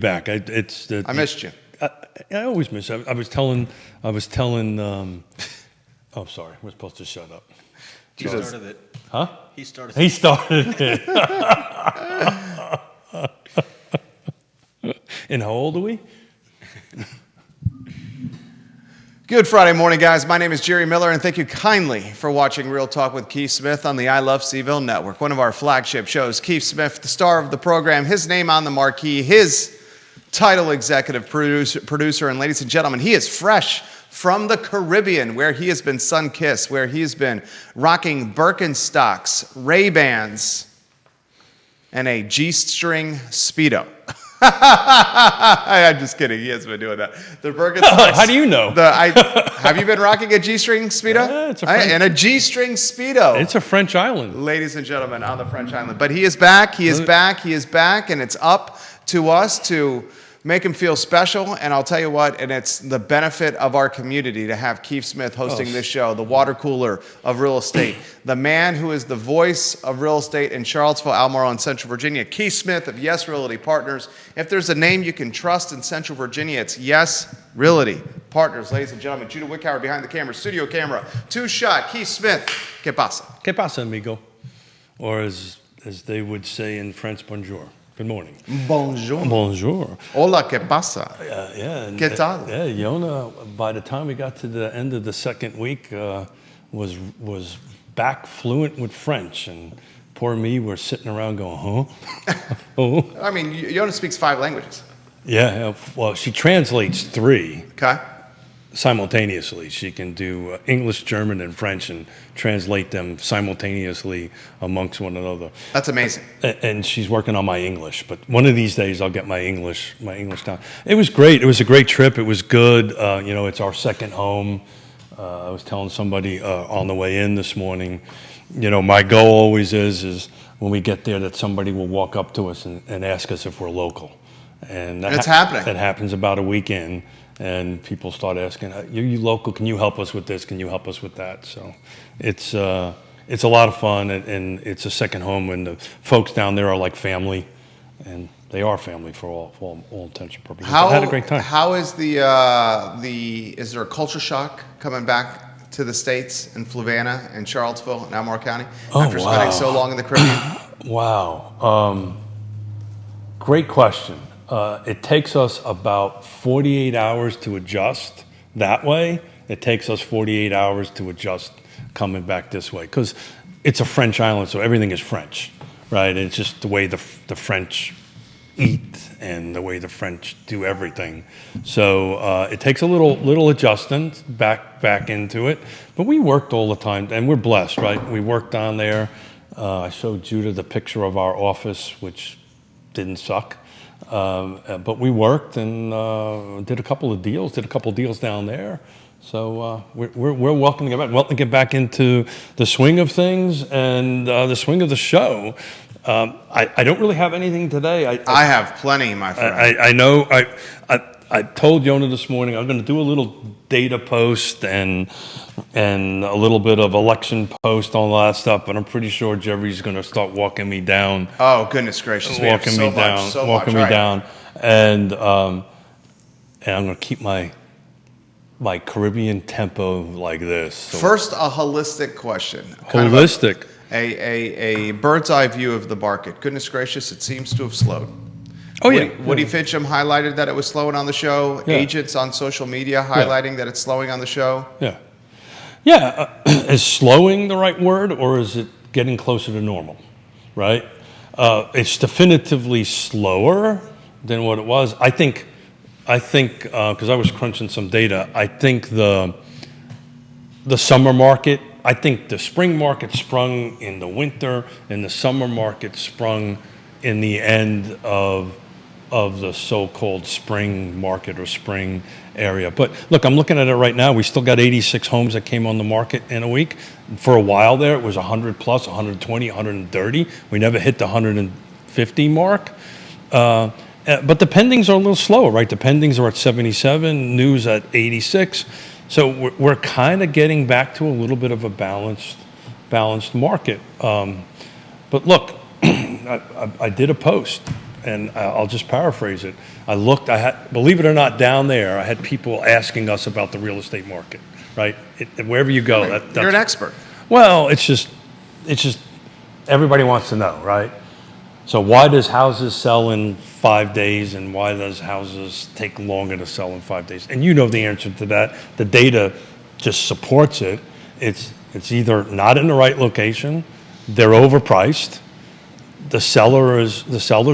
back. I missed you. I always miss you. I was telling. Oh, sorry. We're supposed to shut up. He started it. Huh? He started it. And how old are we? Good Friday morning, guys. My name is Jerry Miller, and thank you kindly for watching Real Talk with Keith Smith on the I Love CVille Network, one of our flagship shows. Keith Smith, the star of the program, his name on the marquee, his title executive producer, and ladies and gentlemen, he is fresh from the Caribbean, where he has been sun-kissed, where he has been rocking Birkenstocks, Ray-Bans, and a G-string Speedo. I'm just kidding. He has been doing that. The Birkenstocks. How do you know? Have you been rocking a G-string Speedo? Yeah, it's and a G-string Speedo. It's a French island. Ladies and gentlemen, on the French island. But he is back. He is back. He is back. And it's up to us to make him feel special. And I'll tell you what, and it's the benefit of our community to have Keith Smith hosting this show, the water cooler of real estate, the man who is the voice of real estate in Charlottesville, Albemarle, and Central Virginia, Keith Smith of Yes Realty Partners. If there's a name you can trust in Central Virginia, it's Yes Realty Partners. Ladies and gentlemen, Judah Wickhauer behind the camera, studio camera, two-shot, Keith Smith. ¿Qué pasa? ¿Qué pasa, amigo? Or as they would say in French, bonjour. Good morning. Bonjour. Bonjour. Hola, ¿qué pasa? Yeah. ¿Qué tal? Yeah, Yonna, by the time we got to the end of the second week, was back fluent with French. And poor me, we're sitting around going, huh? Oh. I mean, Yonna speaks 5 languages. Yeah, well, she translates 3. Okay. Simultaneously. She can do English, German, and French and translate them simultaneously amongst one another. That's amazing. And she's working on my English, but one of these days I'll get my English down. It was great. It was a great trip. It was good. It's our second home. I was telling somebody on the way in this morning, my goal always is when we get there that somebody will walk up to us and ask us if we're local. And it's happening. That happens about a week in. And people start asking, you local, can you help us with this? Can you help us with that? So it's a lot of fun, and it's a second home, and the folks down there are like family, and they are family for all intents and purposes. I had a great time. How is is there a culture shock coming back to the States in Fluvanna and Charlottesville and Albemarle County after spending so long in the Caribbean? Wow. Great question. It takes us about 48 hours to adjust that way. It takes us 48 hours to adjust coming back this way because it's a French island, so everything is French, right? It's just the way the French eat and the way the French do everything. So it takes a little adjustment back into it. But we worked all the time, and we're blessed, right? We worked down there. I showed Judah the picture of our office, which didn't suck. But we worked and did a couple of deals down there. So we're welcome to get back into the swing of things and the swing of the show. I don't really have anything today. I have plenty, my friend. I know. I told Yonna this morning I'm going to do a little data post and a little bit of election post on all that stuff, but I'm pretty sure Jerry's going to start walking me down. Oh, goodness gracious. Walking me down. And I'm going to keep my Caribbean tempo like this. So. First, a holistic question. Holistic. A bird's eye view of the market. Goodness gracious, it seems to have slowed. Woody Fincham highlighted that it was slowing on the show. Yeah. Agents on social media highlighting that it's slowing on the show. Yeah. Is slowing the right word, or is it getting closer to normal? Right? It's definitively slower than what it was. I think because I was crunching some data. I think the summer market. I think the spring market sprung in the winter, and the summer market sprung in the end of the so-called spring market or spring area. But look, I'm looking at it right now. We still got 86 homes that came on the market in a week. For a while there, it was 100 plus, 120, 130. We never hit the 150 mark. But the pendings are a little slower, right? The pendings are at 77, news at 86. So we're kind of getting back to a little bit of a balanced market. But look, I did a post and I'll just paraphrase it. Believe it or not, down there, I had people asking us about the real estate market, right? Wherever you go, You're an expert. well, it's just everybody wants to know, right? So why does houses sell in 5 days, and why does houses take longer to sell in 5 days? And you know the answer to that. The data just supports it. It's either not in the right location, they're overpriced. The sellers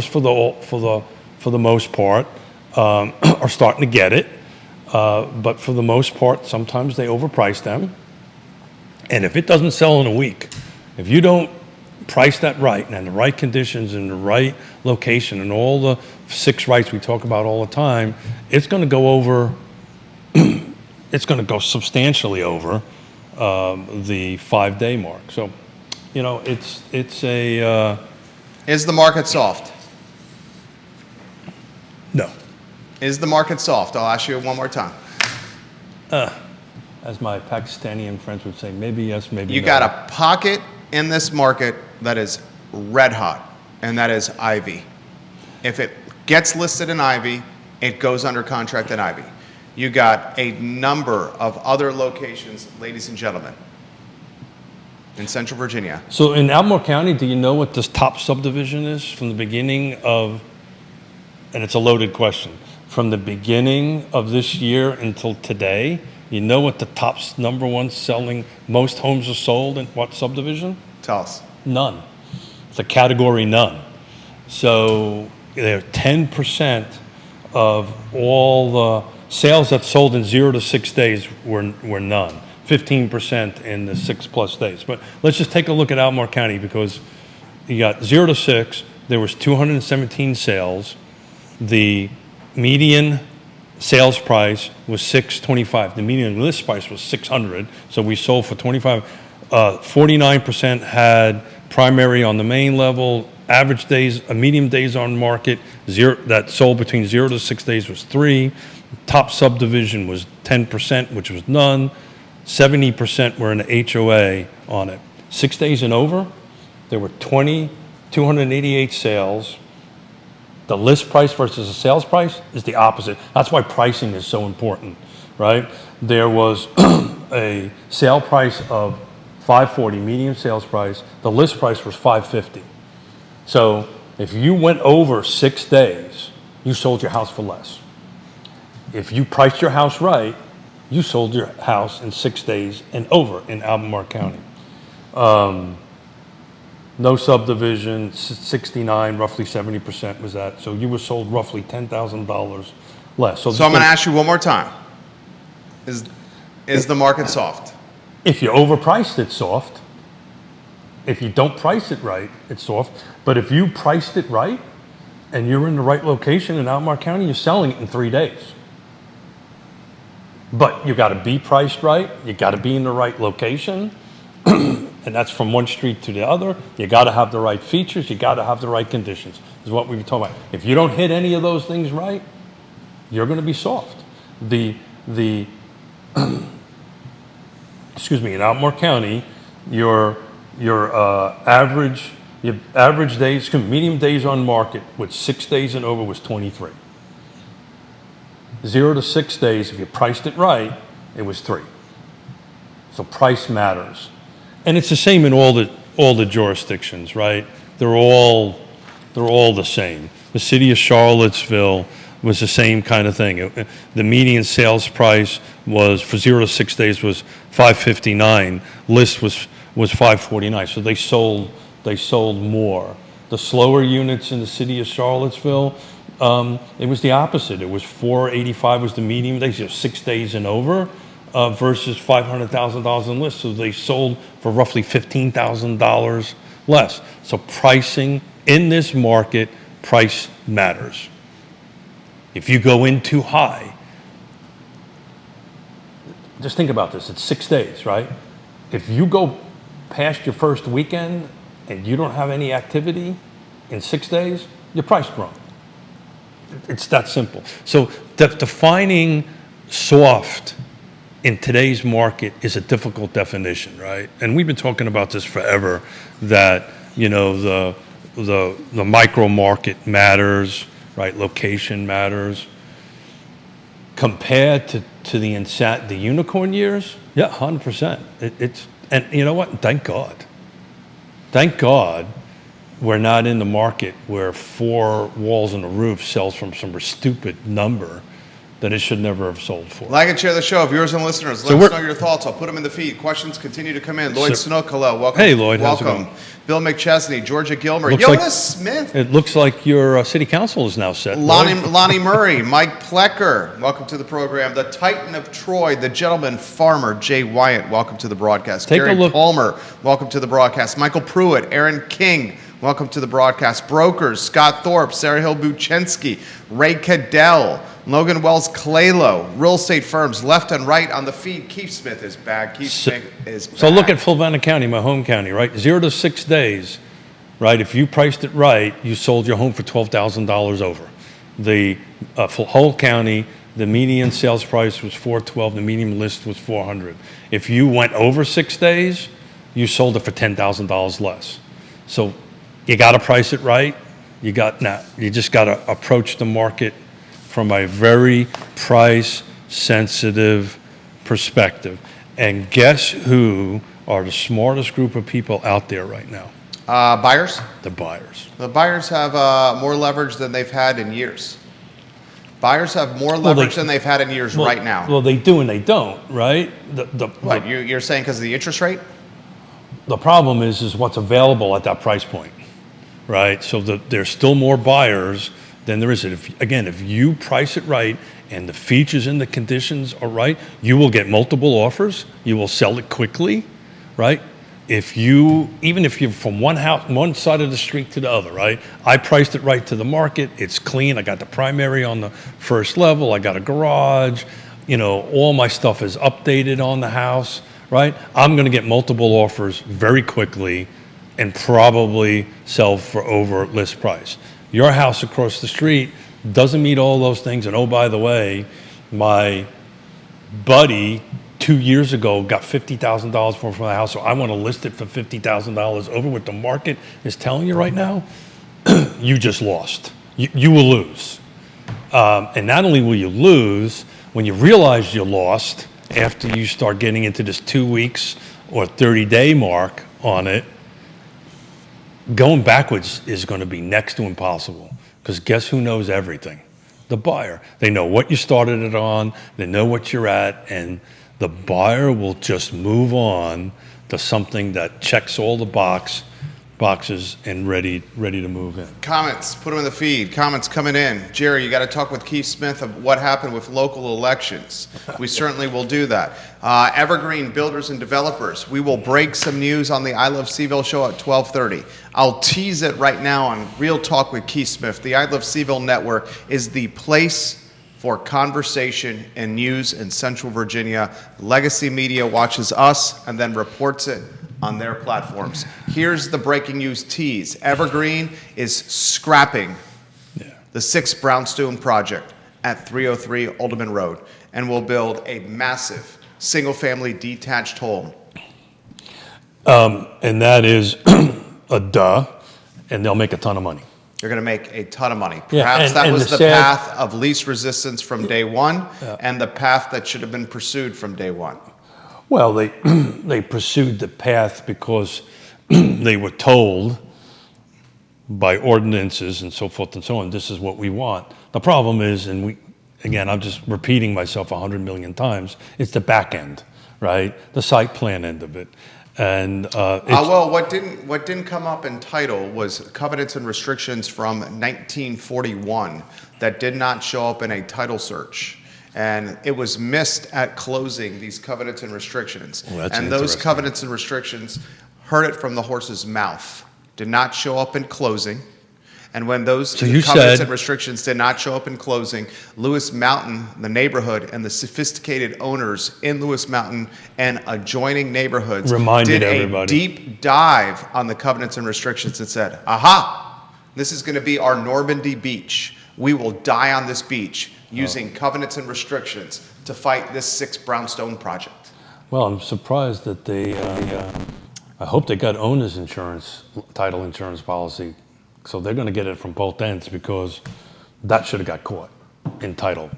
for the most part are starting to get it, but for the most part, sometimes they overprice them. And if it doesn't sell in a week, if you don't price that right and in the right conditions and the right location and all the 6 rights we talk about all the time, it's going to go over. It's going to go substantially over the 5-day mark. So, it's a. Is the market soft? No. Is the market soft? I'll ask you one more time. As my Pakistani friends would say, maybe yes, maybe no. You got a pocket in this market that is red hot, and that is Ivy. If it gets listed in Ivy, it goes under contract in Ivy. You got a number of other locations, ladies and gentlemen, in Central Virginia. So in Albemarle County, do you know what this top subdivision is from the beginning of, and it's a loaded question, from the beginning of this year until today, you know what the top number one selling, most homes are sold in what subdivision? Tell us. None. It's a category none. So they're 10% of all the sales that sold in 0 to 6 days were none. 15% in the 6+ days. But let's just take a look at Albemarle County, because you got 0 to 6, there was 217 sales. The median sales price was $625. The median list price was $600. So we sold for $25. 49% had primary on the main level. Average days, medium days on market, that sold between 0 to 6 days was 3. Top subdivision was 10%, which was none. 70% were in the HOA on it. 6 days and over, there were 288 sales. The list price versus the sales price is the opposite. That's why pricing is so important, right? There was a sale price of $540, median sales price. The list price was $550. So if you went over 6 days, you sold your house for less. If you priced your house right, you sold your house in 6 days and over in Albemarle County. No subdivision, 69, roughly 70% was that. So you were sold roughly $10,000 less. So I'm going to ask you one more time. Is the market soft? If you overpriced, it's soft. If you don't price it right, it's soft. But if you priced it right and you're in the right location in Albemarle County, you're selling it in 3 days. But you got to be priced right. You got to be in the right location. And that's from one street to the other. You got to have the right features. You got to have the right conditions. Is what we've been talking about. If you don't hit any of those things right, you're going to be soft. Excuse me, in Albemarle County, your average days, medium days on market with 6 days and over was 23. 0 to 6 days, if you priced it right, it was 3. So price matters. And it's the same in all the jurisdictions, right? They're all the same. The city of Charlottesville was the same kind of thing. The median sales price was for 0 to 6 days was $559. List was $549. So they sold more. The slower units in the city of Charlottesville, it was the opposite. It was $485 was the median days, 6 days and over, versus $500,000 in list. So they sold for roughly $15,000 less. So pricing in this market, price matters. If you go in too high, just think about this. It's 6 days, right? If you go past your first weekend and you don't have any activity in 6 days, your price wrong. It's that simple. So defining soft in today's market is a difficult definition, right? And we've been talking about this forever, that, the micro market matters, right? Location matters. Compared to the unicorn years, yeah, 100%. And you know what? Thank God. Thank God we're not in the market where 4 walls and a roof sells from some stupid number that it should never have sold for. Like and share the show, viewers and listeners. Let us know your thoughts. I'll put them in the feed. Questions continue to come in. Lloyd Snook, hello. Welcome. Hey, Lloyd. How's it Welcome. going? Bill McChesney, Georgia Gilmer, Looks Yonna like- Smith, It looks like your city council is now set. Lonnie Murray, Mike Plecker, welcome to the program. The Titan of Troy, the gentleman farmer, Jay Wyatt, welcome to the broadcast. Take a Gary look. Palmer, welcome to the broadcast. Michael Pruitt, Aaron King, welcome to the broadcast. Brokers, Scott Thorpe, Sarah Hill Buchensky, Ray Cadell, Logan Wells Claylo, real estate firms left and right on the feed. Keith Smith is back. Keith Smith is back. So look at Fulvana County, my home county, right? 0 to 6 days, right? If you priced it right, you sold your home for $12,000 over. The whole county, the median sales price was $412. The median list was $400. If you went over 6 days, you sold it for $10,000 less. So you got to price it right. You just got to approach the market from a very price-sensitive perspective. And guess who are the smartest group of people out there right now? Buyers? The buyers. The buyers have more leverage than they've had in years. Buyers have more leverage than they've had in years right now. Well, they do and they don't, right? What, you're saying because of the interest rate? The problem is what's available at that price point, right? So there's still more buyers than there is. If you price it right and the features and the conditions are right, you will get multiple offers. You will sell it quickly, right? Even if you're from one side of the street to the other, right? I priced it right to the market. It's clean. I got the primary on the first level. I got a garage. All my stuff is updated on the house, right? I'm going to get multiple offers very quickly and probably sell for over list price. Your house across the street doesn't meet all those things. And oh, by the way, my buddy 2 years ago got $50,000 for the house, so I want to list it for $50,000 over what the market is telling you right now. You just lost. You will lose. And not only will you lose, when you realize you lost, after you start getting into this 2 weeks or 30-day mark on it, going backwards is going to be next to impossible, because guess who knows everything? The buyer. They know what you started it on, they know what you're at, and the buyer will just move on to something that checks all the boxes and ready to move in. Comments, put them in the feed. Comments coming in. Jerry, you got to talk with Keith Smith of what happened with local elections. We certainly will do that. Evergreen Builders and Developers. We will break some news on the I Love CVille show at 12:30. I'll tease it right now on Real Talk with Keith Smith. The I Love CVille Network is the place for conversation and news in Central Virginia. Legacy Media watches us and then reports it on their platforms. Here's the breaking news tease. Evergreen is scrapping the 6th Brownstone project at 303 Alderman Road and will build a massive single-family detached home. And that is a duh, and they'll make a ton of money. They're going to make a ton of money. Yeah, Perhaps that and was the the sad- path of least resistance from day one, and the path that should have been pursued from day one. Well, they pursued the path because they were told by ordinances and so forth and so on, this is what we want. The problem is, and I'm just repeating myself 100 million times, it's the back end, right? The site plan end of it. And well, what didn't come up in title was covenants and restrictions from 1941 that did not show up in a title search. And it was missed at closing, these covenants and restrictions. Well, that's and those interesting. covenants and restrictions heard it from the horse's mouth, did not show up in closing. And when those covenants and restrictions did not show up in closing, Lewis Mountain, the neighborhood, and the sophisticated owners in Lewis Mountain and adjoining neighborhoods reminded did everybody. A deep dive on the covenants and restrictions and said, aha, this is going to be our Normandy beach. We will die on this beach using covenants and restrictions to fight this 6th Brownstone project. Well, I'm surprised that I hope they got owner's insurance, title insurance policy So they're going to get it from both ends because that should have got caught in title.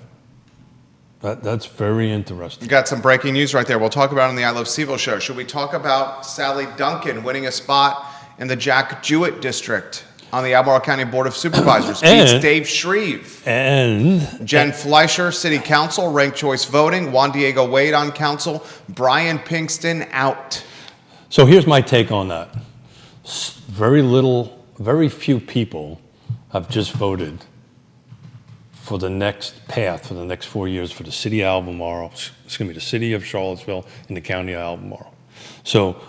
That's very interesting. You got some breaking news right there. We'll talk about it on the I Love CVille show. Should we talk about Sally Duncan winning a spot in the Jack Jewett district on the Albemarle County Board of Supervisors? Beats Dave Shreve. And Jen Fleischer, City Council, ranked choice voting. Juan Diego Wade on council. Brian Pinkston out. so here's my take on that. Very few people have just voted for the next path for the next 4 years for the city of Albemarle, the city of Charlottesville and the county of Albemarle. So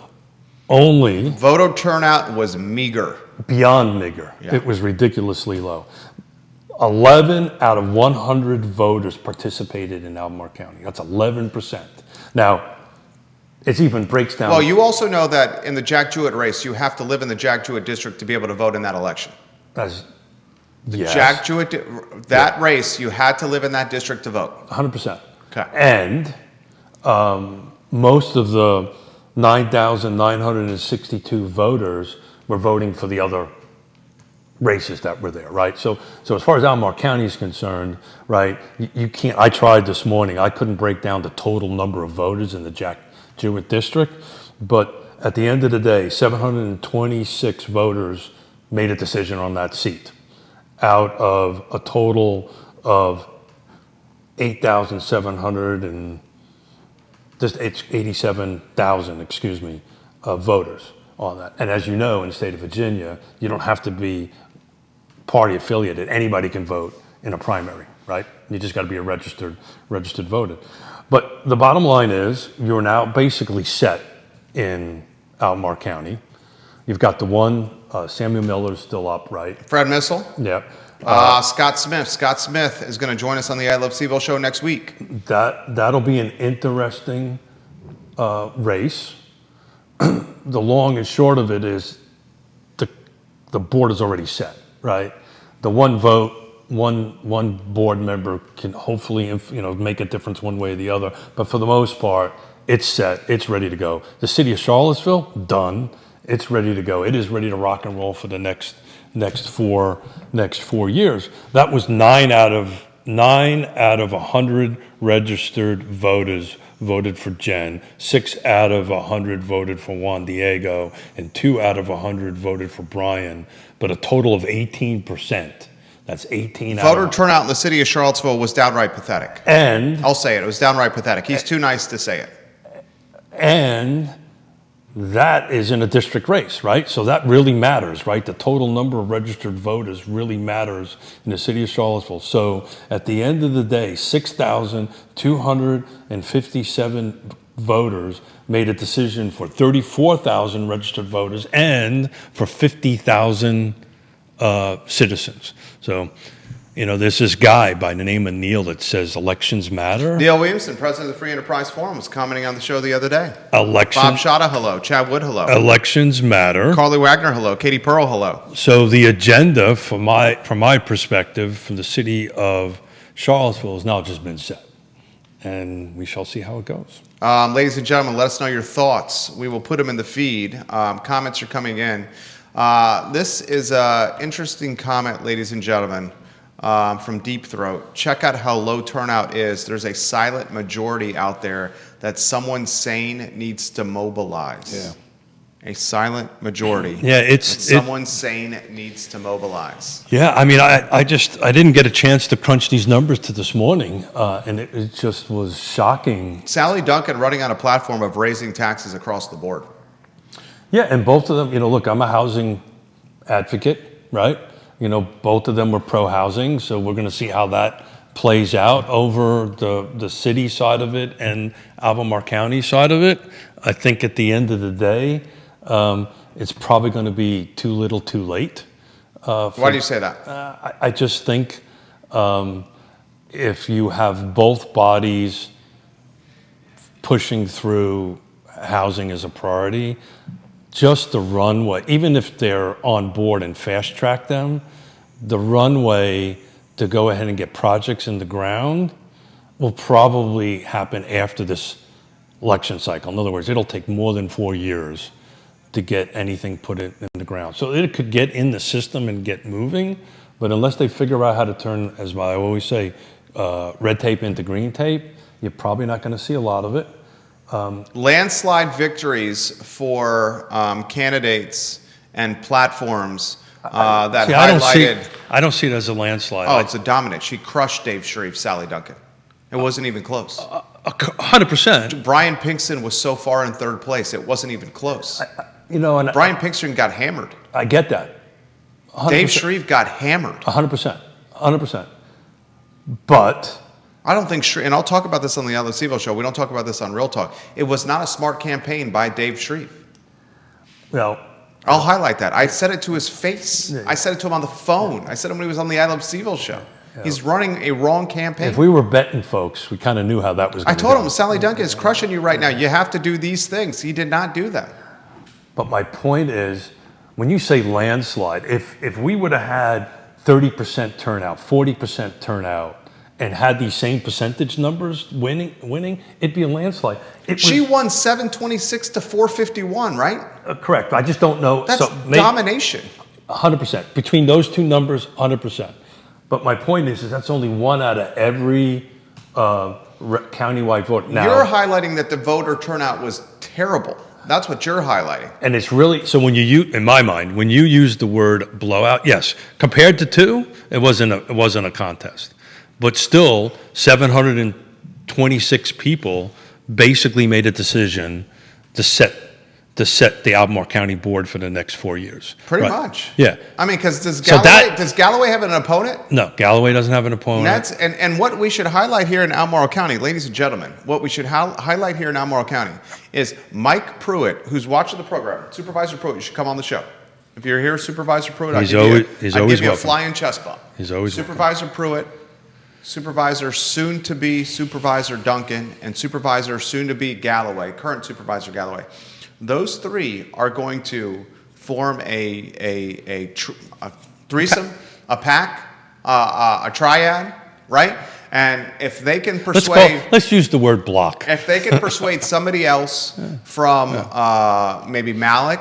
only Voter turnout was meager. beyond meager. Yeah. It was ridiculously low. 11 out of 100 voters participated in Albemarle County. That's 11%. Now, it even breaks down. Well, you also know that in the Jack Jewett race, you have to live in the Jack Jewett district to be able to vote in that election. As, yes, Jack Jewett, race, you had to live in that district to vote. 100%. Okay. And most of the 9,962 voters were voting for the other races that were there, right? So as far as Albemarle County is concerned, right, you can't, I tried this morning, I couldn't break down the total number of voters in the Jack Jewett district, but at the end of the day, 726 voters made a decision on that seat out of a total of 8,700 and just 87,000, voters on that. And as you know, in the state of Virginia, you don't have to be party affiliated. Anybody can vote in a primary, right? You just got to be a registered voter. But the bottom line is you're now basically set in Albemarle County. You've got the one, Samuel Miller's still up, right? Fred Missile. Yeah. Scott Smith. Scott Smith is going to join us on the I Love CVille show next week. That'll be an interesting race. The long and short of it is the board is already set, right? The one vote, one board member can hopefully make a difference one way or the other. But for the most part, it's set. It's ready to go. The city of Charlottesville, done. It's ready to go. It is ready to rock and roll for the next 4 years. That was 9 out of 100 registered voters voted for Jen. 6 out of 100 voted for Juan Diego, and 2 out of 100 voted for Brian. But a total of 18%. That's 18 out Voter of... turnout in the city of Charlottesville was downright pathetic. And I'll say it. It was downright pathetic. He's too nice to say it. And that is in a district race, right? So that really matters, right? The total number of registered voters really matters in the city of Charlottesville. So at the end of the day, 6,257 voters made a decision for 34,000 registered voters and for 50,000 citizens. So, there's this guy by the name of Neil that says elections matter. Neil Williamson, president of the Free Enterprise Forum, was commenting on the show the other day. Bob Elections Shada, hello. Chad Wood, hello. matter. Carly Wagner, hello. Katie Pearl, hello. So the agenda, from my perspective, from the city of Charlottesville, has now just been set, and we shall see how it goes. Ladies and gentlemen, let us know your thoughts. We will put them in the feed. Comments are coming in. This is an interesting comment, ladies and gentlemen, from Deep Throat. Check out how low turnout is. There's a silent majority out there that someone sane needs to mobilize. Yeah. A silent majority. Yeah, someone sane needs to mobilize. Yeah, I mean, I didn't get a chance to crunch these numbers to this morning, and it just was shocking. Sally Duncan running on a platform of raising taxes across the board. Yeah, and both of them, look, I'm a housing advocate, right? Both of them were pro-housing, so we're going to see how that plays out over the city side of it and Albemarle County side of it. I think at the end of the day, it's probably going to be too little too late. Why do you say that? I just think if you have both bodies pushing through housing as a priority, just the runway, even if they're on board and fast track them, the runway to go ahead and get projects in the ground will probably happen after this election cycle. In other words, it'll take more than 4 years to get anything put in the ground. So it could get in the system and get moving, but unless they figure out how to turn, as I always say, red tape into green tape, you're probably not going to see a lot of it. Landslide victories for candidates and platforms that See, highlighted. I don't see it as a landslide. Oh, it's a dominant. She crushed Dave Shreve, Sally Duncan. It wasn't even close. 100%. Brian Pinkston was so far in third place, it wasn't even close. You know, and Brian Pinkston got hammered. I get that. 100%. Dave Shreve got hammered. 100%. 100%. But I don't think Shreve, and I'll talk about this on the I Love CVille show. We don't talk about this on Real Talk. It was not a smart campaign by Dave Shreve. well, I'll highlight that. I said it to his face. Yeah. I said it to him on the phone. I said it when he was on the I Love CVille show. Yeah. He's running a wrong campaign. if we were betting folks, we kind of knew how that was I going to told go. him, Sally Duncan is crushing you right now. You have to do these things. He did not do them. But my point is, when you say landslide, if we would have had 30% turnout, 40% turnout, and had these same percentage numbers winning, it'd be a landslide. She won 726 to 451, right? Correct. I just don't know. That's domination. 100%. Between those two numbers, 100%. But my point is that's only one out of every countywide vote. Now, You're highlighting that the voter turnout was terrible. That's what you're highlighting. and it's really, so when you in my mind, when you use the word blowout, yes, compared to two, it wasn't a contest. But still, 726 people basically made a decision to set the Albemarle County Board for the next 4 years. Pretty Right. much. Yeah. I mean, because does So Galloway have an opponent? No, Galloway doesn't have an opponent. And what we should highlight here in Albemarle County, ladies and gentlemen, what we should highlight here in Albemarle County is Mike Pruitt, who's watching the program. Supervisor Pruitt, you should come on the show. If you're here, Supervisor Pruitt, He's I'll always give you a welcome. flying chest bump. He's always welcome. Supervisor Pruitt, Supervisor soon-to-be Supervisor Duncan, and Supervisor soon-to-be Galloway, current Supervisor Galloway. Those three are going to form a threesome, a pack, a triad, right? And if they can persuade, Let's use the word block. if they can persuade somebody else from maybe Malik,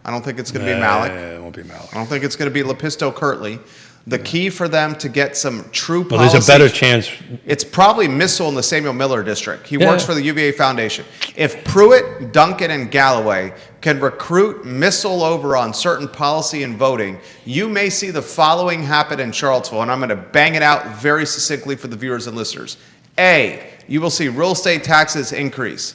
I don't think it's going to be Malik. It won't be Malik. I don't think it's going to be Lepisto Kirtley. The key for them to get some true Well, policy. there's a better chance. It's probably Missile in the Samuel Miller district. He Yeah. works for the UVA Foundation. If Pruitt, Duncan, and Galloway can recruit Missile over on certain policy and voting, you may see the following happen in Charlottesville, and I'm going to bang it out very succinctly for the viewers and listeners. A, you will see real estate taxes increase.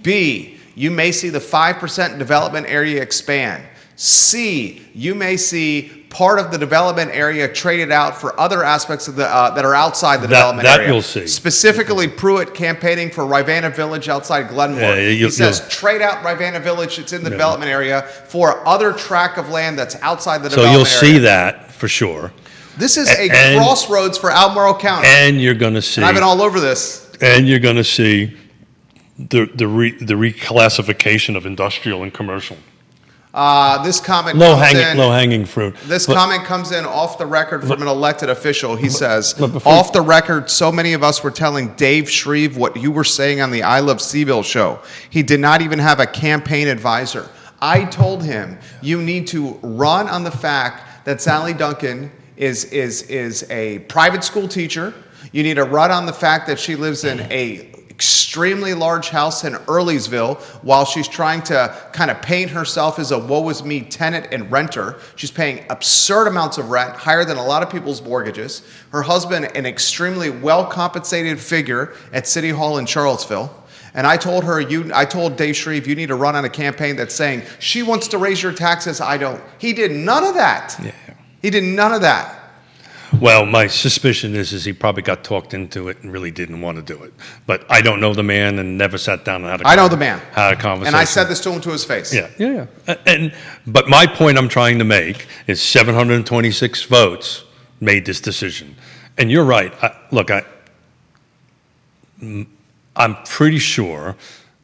B, you may see the 5% development area expand. C, you may see part of the development area traded out for other aspects of the that are outside the development area. That you'll see. Specifically, Pruitt campaigning for Rivanna Village outside Glenmore. Yeah, He says trade out Rivanna Village. It's in the development area for other tract of land that's outside the So development you'll area. see that for sure. This is a And- crossroads for Albemarle County. And you're going to see. And I've been all over this. And you're going to see the reclassification of industrial and commercial. This comment Low comes in. hanging fruit. This comment comes in off the record from an elected official. He says, but before- off the record, so many of us were telling Dave Shreve what you were saying on the I Love CVille show. He did not even have a campaign advisor. I told him, you need to run on the fact that Sally Duncan is a private school teacher. You need to run on the fact that she lives in a extremely large house in Earlysville while she's trying to kind of paint herself as a woe is me tenant and renter. She's paying absurd amounts of rent, higher than a lot of people's mortgages. Her husband, an extremely well compensated figure at City Hall in Charlottesville. And I told her, I told Dave Shreve, you need to run on a campaign that's saying she wants to raise your taxes. I don't. He did none of that. Yeah. He did none of that. Well, my suspicion is he probably got talked into it and really didn't want to do it. But I don't know the man and never sat down and I know the man. had a conversation. And I said this to him to his face. Yeah. But my point I'm trying to make is 726 votes made this decision. And you're right. I'm pretty sure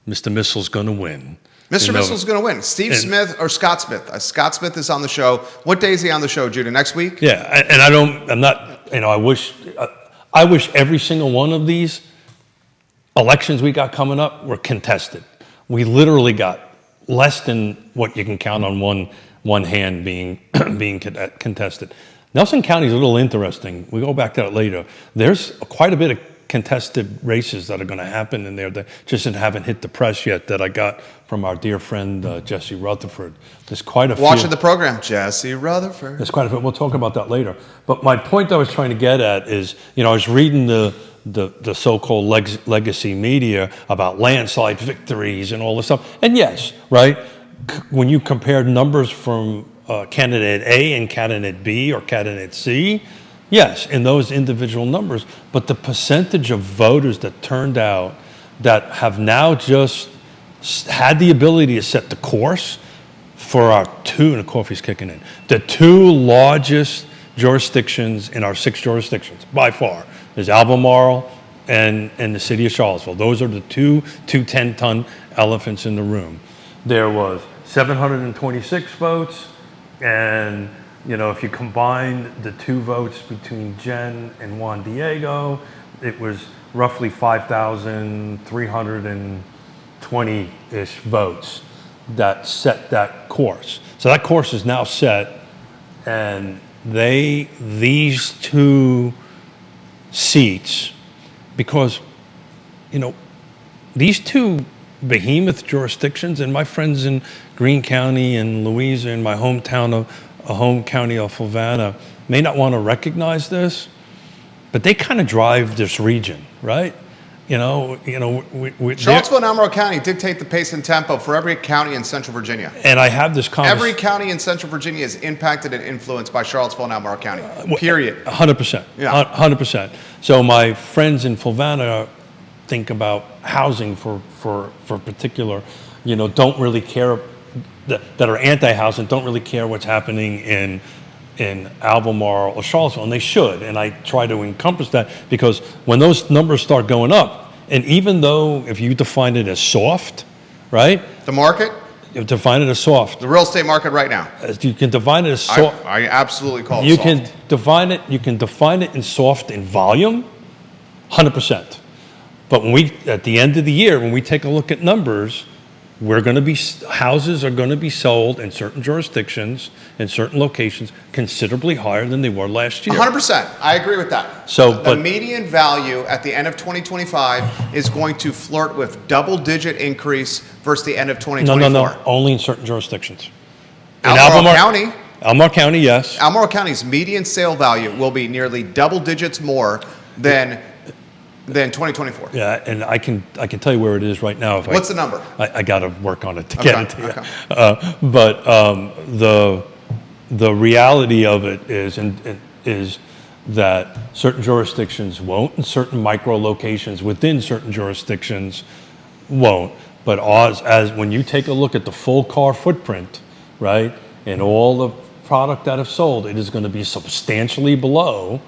Mr. Missile's going to win. Mr. Missile's going to win. Steve Smith or Scott Smith. Scott Smith is on the show. What day is he on the show, Judah? Next week? Yeah, and I'm not, I wish every single one of these elections we got coming up were contested. We literally got less than what you can count on one hand being contested. Nelson County is a little interesting. We go back to that later. There's quite a bit of contested races that are going to happen in there that just haven't hit the press yet that I got from our dear friend Jesse Rutherford. There's quite a few. Watching the program, Jesse Rutherford. There's quite a few. We'll talk about that later. But my point I was trying to get at is, I was reading the so-called legacy media about landslide victories and all this stuff. And yes, right, when you compare numbers from candidate A and candidate B or candidate C, yes, in those individual numbers, but the percentage of voters that turned out that have now just had the ability to set the course for our and the coffee's kicking in, the two largest jurisdictions in our 6 jurisdictions, by far, is Albemarle and the city of Charlottesville. Those are the two 10-ton elephants in the room. There was 726 votes, and if you combine the 2 votes between Jen and Juan Diego, it was roughly 5,320-ish votes that set that course. So that course is now set, and these 2 seats, because, these 2 behemoth jurisdictions, and my friends in Greene County and Louisa in my home county of Fluvanna may not want to recognize this, but they kind of drive this region, right? Charlottesville and Albemarle County dictate the pace and tempo for every county in Central Virginia. And I have this conversation. Every county in Central Virginia is impacted and influenced by Charlottesville and Albemarle County. Period. 100%. Yeah. 100%. So my friends in Fluvanna think about housing for particular, don't really care, that are anti-housing, don't really care what's happening in Albemarle or Charlottesville, and they should. And I try to encompass that, because when those numbers start going up, and even though if you define it as soft, right? The market? You define it as soft. The real estate market right now. You can define it as soft. I absolutely call it you soft. You can define it in soft in volume, 100%. But at the end of the year, when we take a look at numbers, houses are going to be sold in certain jurisdictions, in certain locations, considerably higher than they were last year. 100%. I agree with that. The median value at the end of 2025 is going to flirt with double-digit increase versus the end of 2024. No. Only in certain jurisdictions. Albemarle County. Albemarle County, yes. Albemarle County's median sale value will be nearly double digits more than 2024. Yeah, and I can tell you where it is right now. What's the number? I got to work on it to get it to you. But the reality of it is that certain jurisdictions won't, and certain micro locations within certain jurisdictions won't. But as when you take a look at the full car footprint, right, and all the product that is sold, it is going to be substantially below,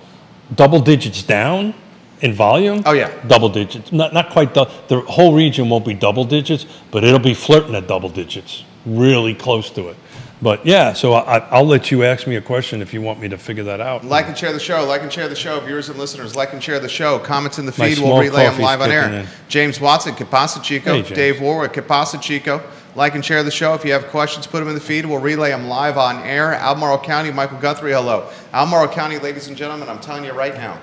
double digits down in volume. Oh yeah, double digits. Not quite. The whole region won't be double digits, but it'll be flirting at double digits, really close to it. But yeah, so I'll let you ask me a question if you want me to figure that out. Like and share the show. Like and share the show. Viewers and listeners, like and share the show. Comments in the feed. We'll relay them live on air. James Watson, Que Pasa Chico. Hey, Dave Warwick, Que Pasa Chico. Like and share the show. If you have questions, put them in the feed. We'll relay them live on air. Albemarle County, Michael Guthrie, hello. Albemarle County, ladies and gentlemen, I'm telling you right now,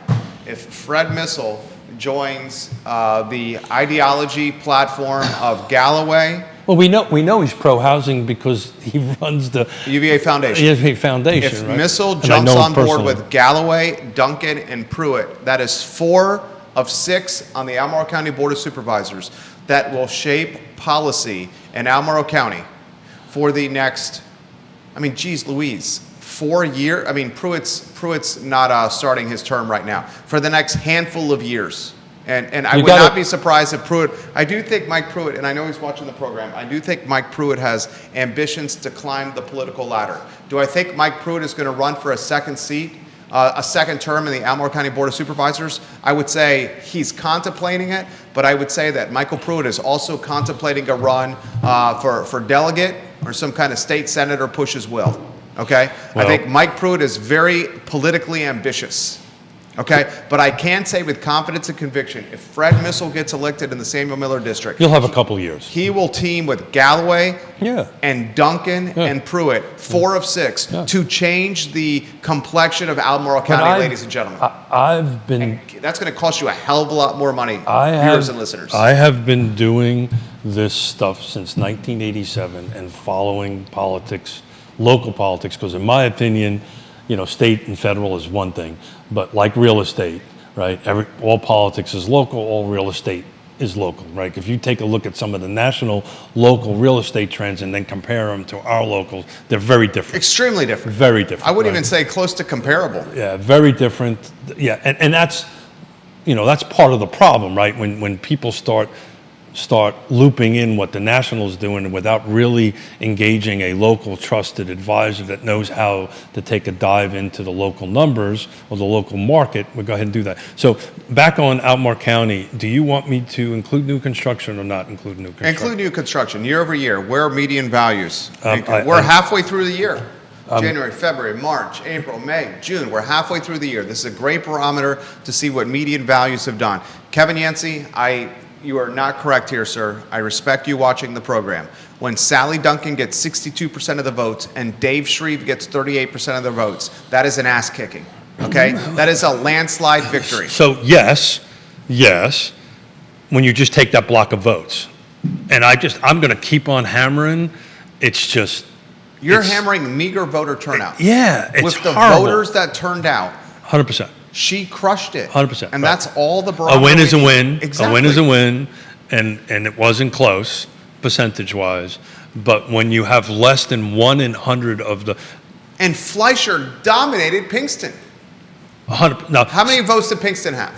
if Fred Missile joins the ideology platform of Galloway. Well, we know he's pro-housing because he runs the UVA Foundation. UVA Foundation. If right? Missile jumps on board with Galloway, Duncan, and Pruitt, that is 4 of 6 on the Albemarle County Board of Supervisors that will shape policy in Albemarle County for the next, geez Louise, 4 years. Pruitt's not starting his term right now. For the next handful of years. And I would not be surprised if Pruitt, I do think Mike Pruitt, and I know he's watching the program, I do think Mike Pruitt has ambitions to climb the political ladder. Do I think Mike Pruitt is going to run for a second seat, a second term in the Albemarle County Board of Supervisors? I would say he's contemplating it, but I would say that Michael Pruitt is also contemplating a run for delegate or some kind of state senator push as well. Okay? Well, I think Mike Pruitt is very politically ambitious. Okay, but I can say with confidence and conviction, if Fred Missel gets elected in the Samuel Miller district, You'll have a couple years. he will team with Galloway Yeah. and Duncan Yeah. and Pruitt, 4 of 6, Yeah. to change the complexion of Albemarle But County, ladies and gentlemen. I've been. And that's going to cost you a hell of a lot more money, I viewers have, and listeners. I have been doing this stuff since 1987 and following politics, local politics, because in my opinion, state and federal is one thing, but like real estate, right? All politics is local, all real estate is local, right? If you take a look at some of the national local real estate trends and then compare them to our locals, they're very different. Extremely different. Very different. I wouldn't right? even say close to comparable. Yeah, very different. Yeah, and that's, that's part of the problem, right? When people start looping in what the national's doing without really engaging a local trusted advisor that knows how to take a dive into the local numbers or the local market, we'll go ahead and do that. So back on Albemarle County, do you want me to include new construction or not include new construction? Include new construction, year over year. Where are median values? I- We're halfway through the year. January, February, March, April, May, June. We're halfway through the year. This is a great barometer to see what median values have done. Kevin Yancey, you are not correct here, sir. I respect you watching the program. When Sally Duncan gets 62% of the votes and Dave Shreve gets 38% of the votes, that is an ass kicking, okay? That is a landslide victory. So yes, when you just take that block of votes. And I'm going to keep on hammering. It's just... You're hammering meager voter turnout. Yeah, it's with the horrible. voters that turned out. 100%. She crushed it. 100%. And that's all the A barometer. win is a win. Exactly. A win is a win. And it wasn't close, percentage-wise. But when you have less than 1 in 100 of the... And Fleischer dominated Pinkston. 100... Now, How many votes did Pinkston have?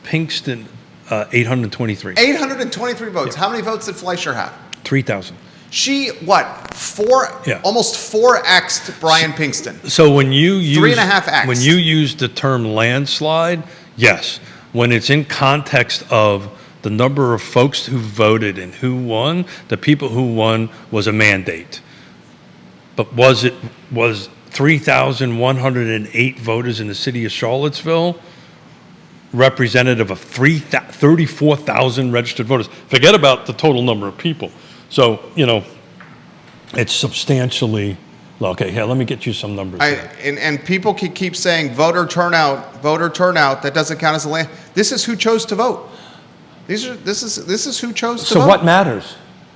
Pinkston, 823. 823 votes. How many votes did Fleischer have? 3,000. She, Yeah. almost 4x'd Brian Pinkston. So when you use 3.5x. when you use the term landslide, yes. When it's in context of the number of folks who voted and who won, the people who won was a mandate. But was 3,108 voters in the city of Charlottesville representative of 34,000 registered voters? Forget about the total number of people. So, it's substantially low. Okay, here, let me get you some numbers. And people keep saying voter turnout. That doesn't count as a land. This is who chose to vote. This is who chose to vote. So what matters?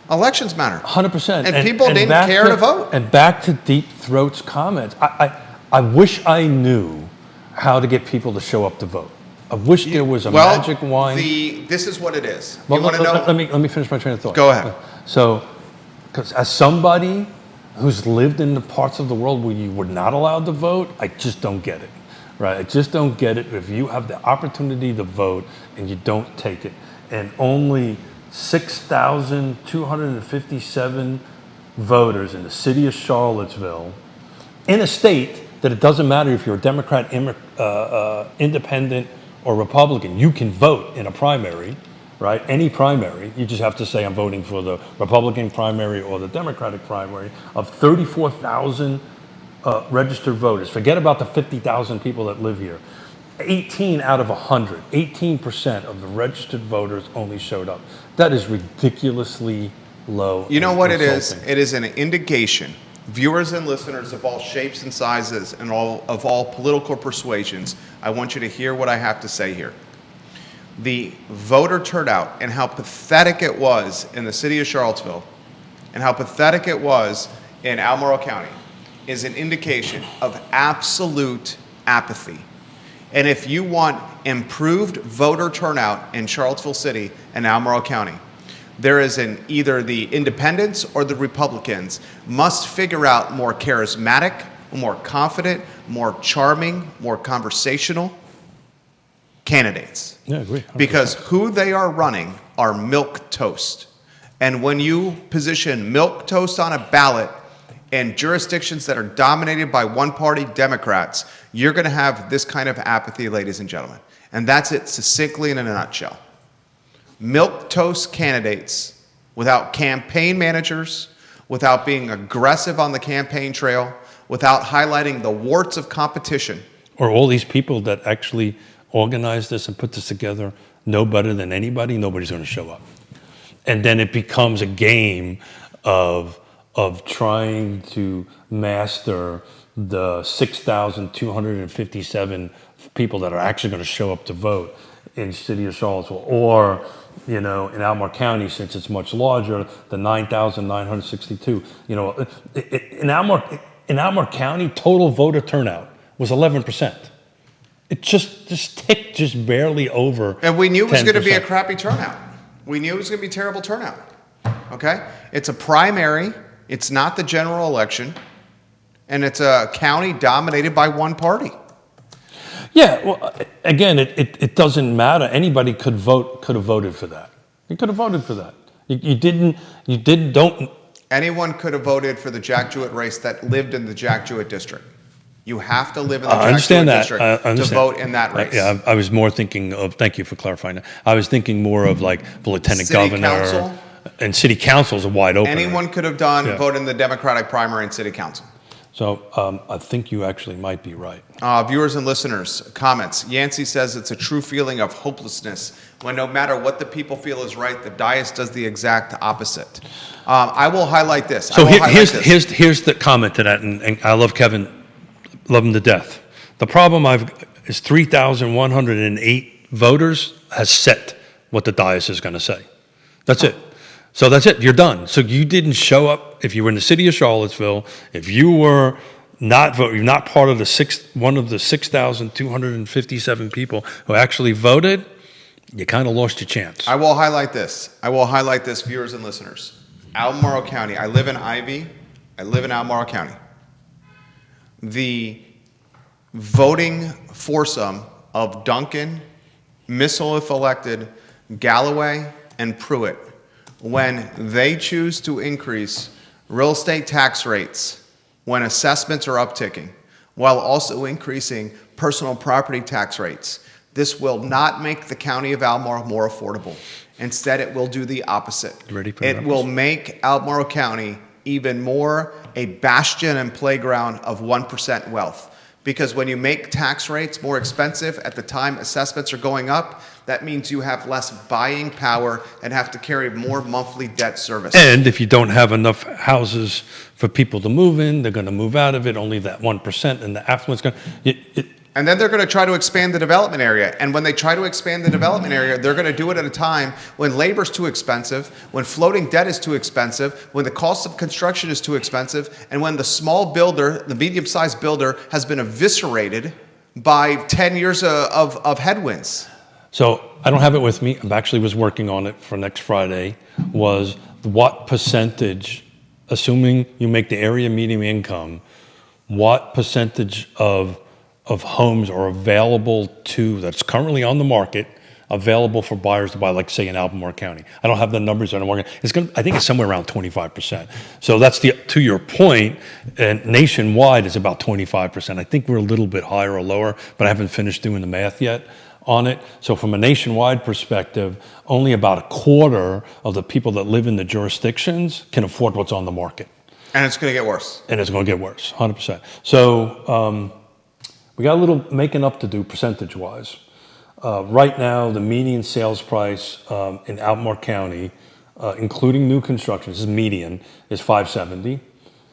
Elections matter. 100%. And people didn't care to vote. And back to Deep Throat's comments, I wish I knew how to get people to show up to vote. I wish there was a magic wine. This is what it is. Well, you want to know? Let me finish my train of thought. Go ahead. So, because as somebody who's lived in the parts of the world where you were not allowed to vote, I just don't get it, right? I just don't get it if you have the opportunity to vote and you don't take it. And only 6,257 voters in the city of Charlottesville, in a state that it doesn't matter if you're a Democrat, independent, or Republican, you can vote in a primary, right? Any primary. You just have to say, I'm voting for the Republican primary or the Democratic primary, of 34,000 registered voters. Forget about the 50,000 people that live here. 18 out of 100, 18% of the registered voters only showed up. That is ridiculously low. You know what it is? insulting. It is an indication. Viewers and listeners of all shapes and sizes and of all political persuasions, I want you to hear what I have to say here. The voter turnout and how pathetic it was in the city of Charlottesville and how pathetic it was in Albemarle County is an indication of absolute apathy. And if you want improved voter turnout in Charlottesville City and Albemarle County, there is either the independents or the Republicans must figure out more charismatic, more confident, more charming, more conversational candidates. Yeah, I agree. 100%. Because who they are running are milquetoast. And when you position milquetoast on a ballot in jurisdictions that are dominated by one-party Democrats, you're going to have this kind of apathy, ladies and gentlemen. And that's it succinctly in a nutshell. Milquetoast candidates without campaign managers, without being aggressive on the campaign trail, without highlighting the warts of competition, Or all these people that actually organized this and put this together know better than anybody, nobody's going to show up. And then it becomes a game of trying to master the 6,257 people that are actually going to show up to vote in the city of Charlottesville, or in Albemarle County, since it's much larger, the 9,962. In Albemarle County, total voter turnout was 11%. It just ticked just barely over. And we knew it was 10%. going to be a crappy turnout. We knew it was going to be terrible turnout. Okay? It's a primary. It's not the general election. And it's a county dominated by one party. Yeah, well, again, it doesn't matter. Anybody could have voted for that. You could have voted for that. You don't. Anyone could have voted for the Jack Jewett race that lived in the Jack Jewett district. You have to live in the Jack Jewett district to vote in that race. Yeah, I was more thinking of, thank you for clarifying that. I was thinking more of like the lieutenant City governor. council? And city councils are wide open. Anyone could have voted in the Democratic primary and city council. So I think you actually might be right. Viewers and listeners, comments. Yancey says it's a true feeling of hopelessness when no matter what the people feel is right, the dais does the exact opposite. I will highlight this. So here's the comment to that, and I love Kevin, love him to death. The problem is 3,108 voters has set what the dais is going to say. That's it. So that's it. You're done. So you didn't show up if you were in the city of Charlottesville. If you were not part of one of the 6,257 people who actually voted, you kind of lost your chance. I will highlight this. Viewers and listeners. Albemarle County. I live in Ivy. I live in Albemarle County. The voting foursome of Duncan, Missile if elected, Galloway, and Pruitt, when they choose to increase real estate tax rates, when assessments are upticking, while also increasing personal property tax rates, this will not make the county of Albemarle more affordable. Instead, it will do the opposite. It will make Albemarle County even more a bastion and playground of 1% wealth. Because when you make tax rates more expensive at the time assessments are going up, that means you have less buying power and have to carry more monthly debt service. And if you don't have enough houses for people to move in, they're going to move out of it, only that 1%, and the affluence going to... And then they're going to try to expand the development area. And when they try to expand the development area, they're going to do it at a time when labor's too expensive, when floating debt is too expensive, when the cost of construction is too expensive, and when the small builder, the medium-sized builder, has been eviscerated by 10 years of headwinds. So I don't have it with me. I actually was working on it for next Friday, was what percentage, assuming you make the area median income, what percentage of homes are available that's currently on the market, available for buyers to buy, like say in Albemarle County. I don't have the numbers. I think it's somewhere around 25%. So that's to your point, and nationwide is about 25%. I think we're a little bit higher or lower, but I haven't finished doing the math yet on it. So from a nationwide perspective, only about a quarter of the people that live in the jurisdictions can afford what's on the market. And it's going to get worse. And it's going to get worse, 100%. So, we got a little making up to do percentage-wise. Right now, the median sales price in Albemarle County, including new construction, this is median, is $570.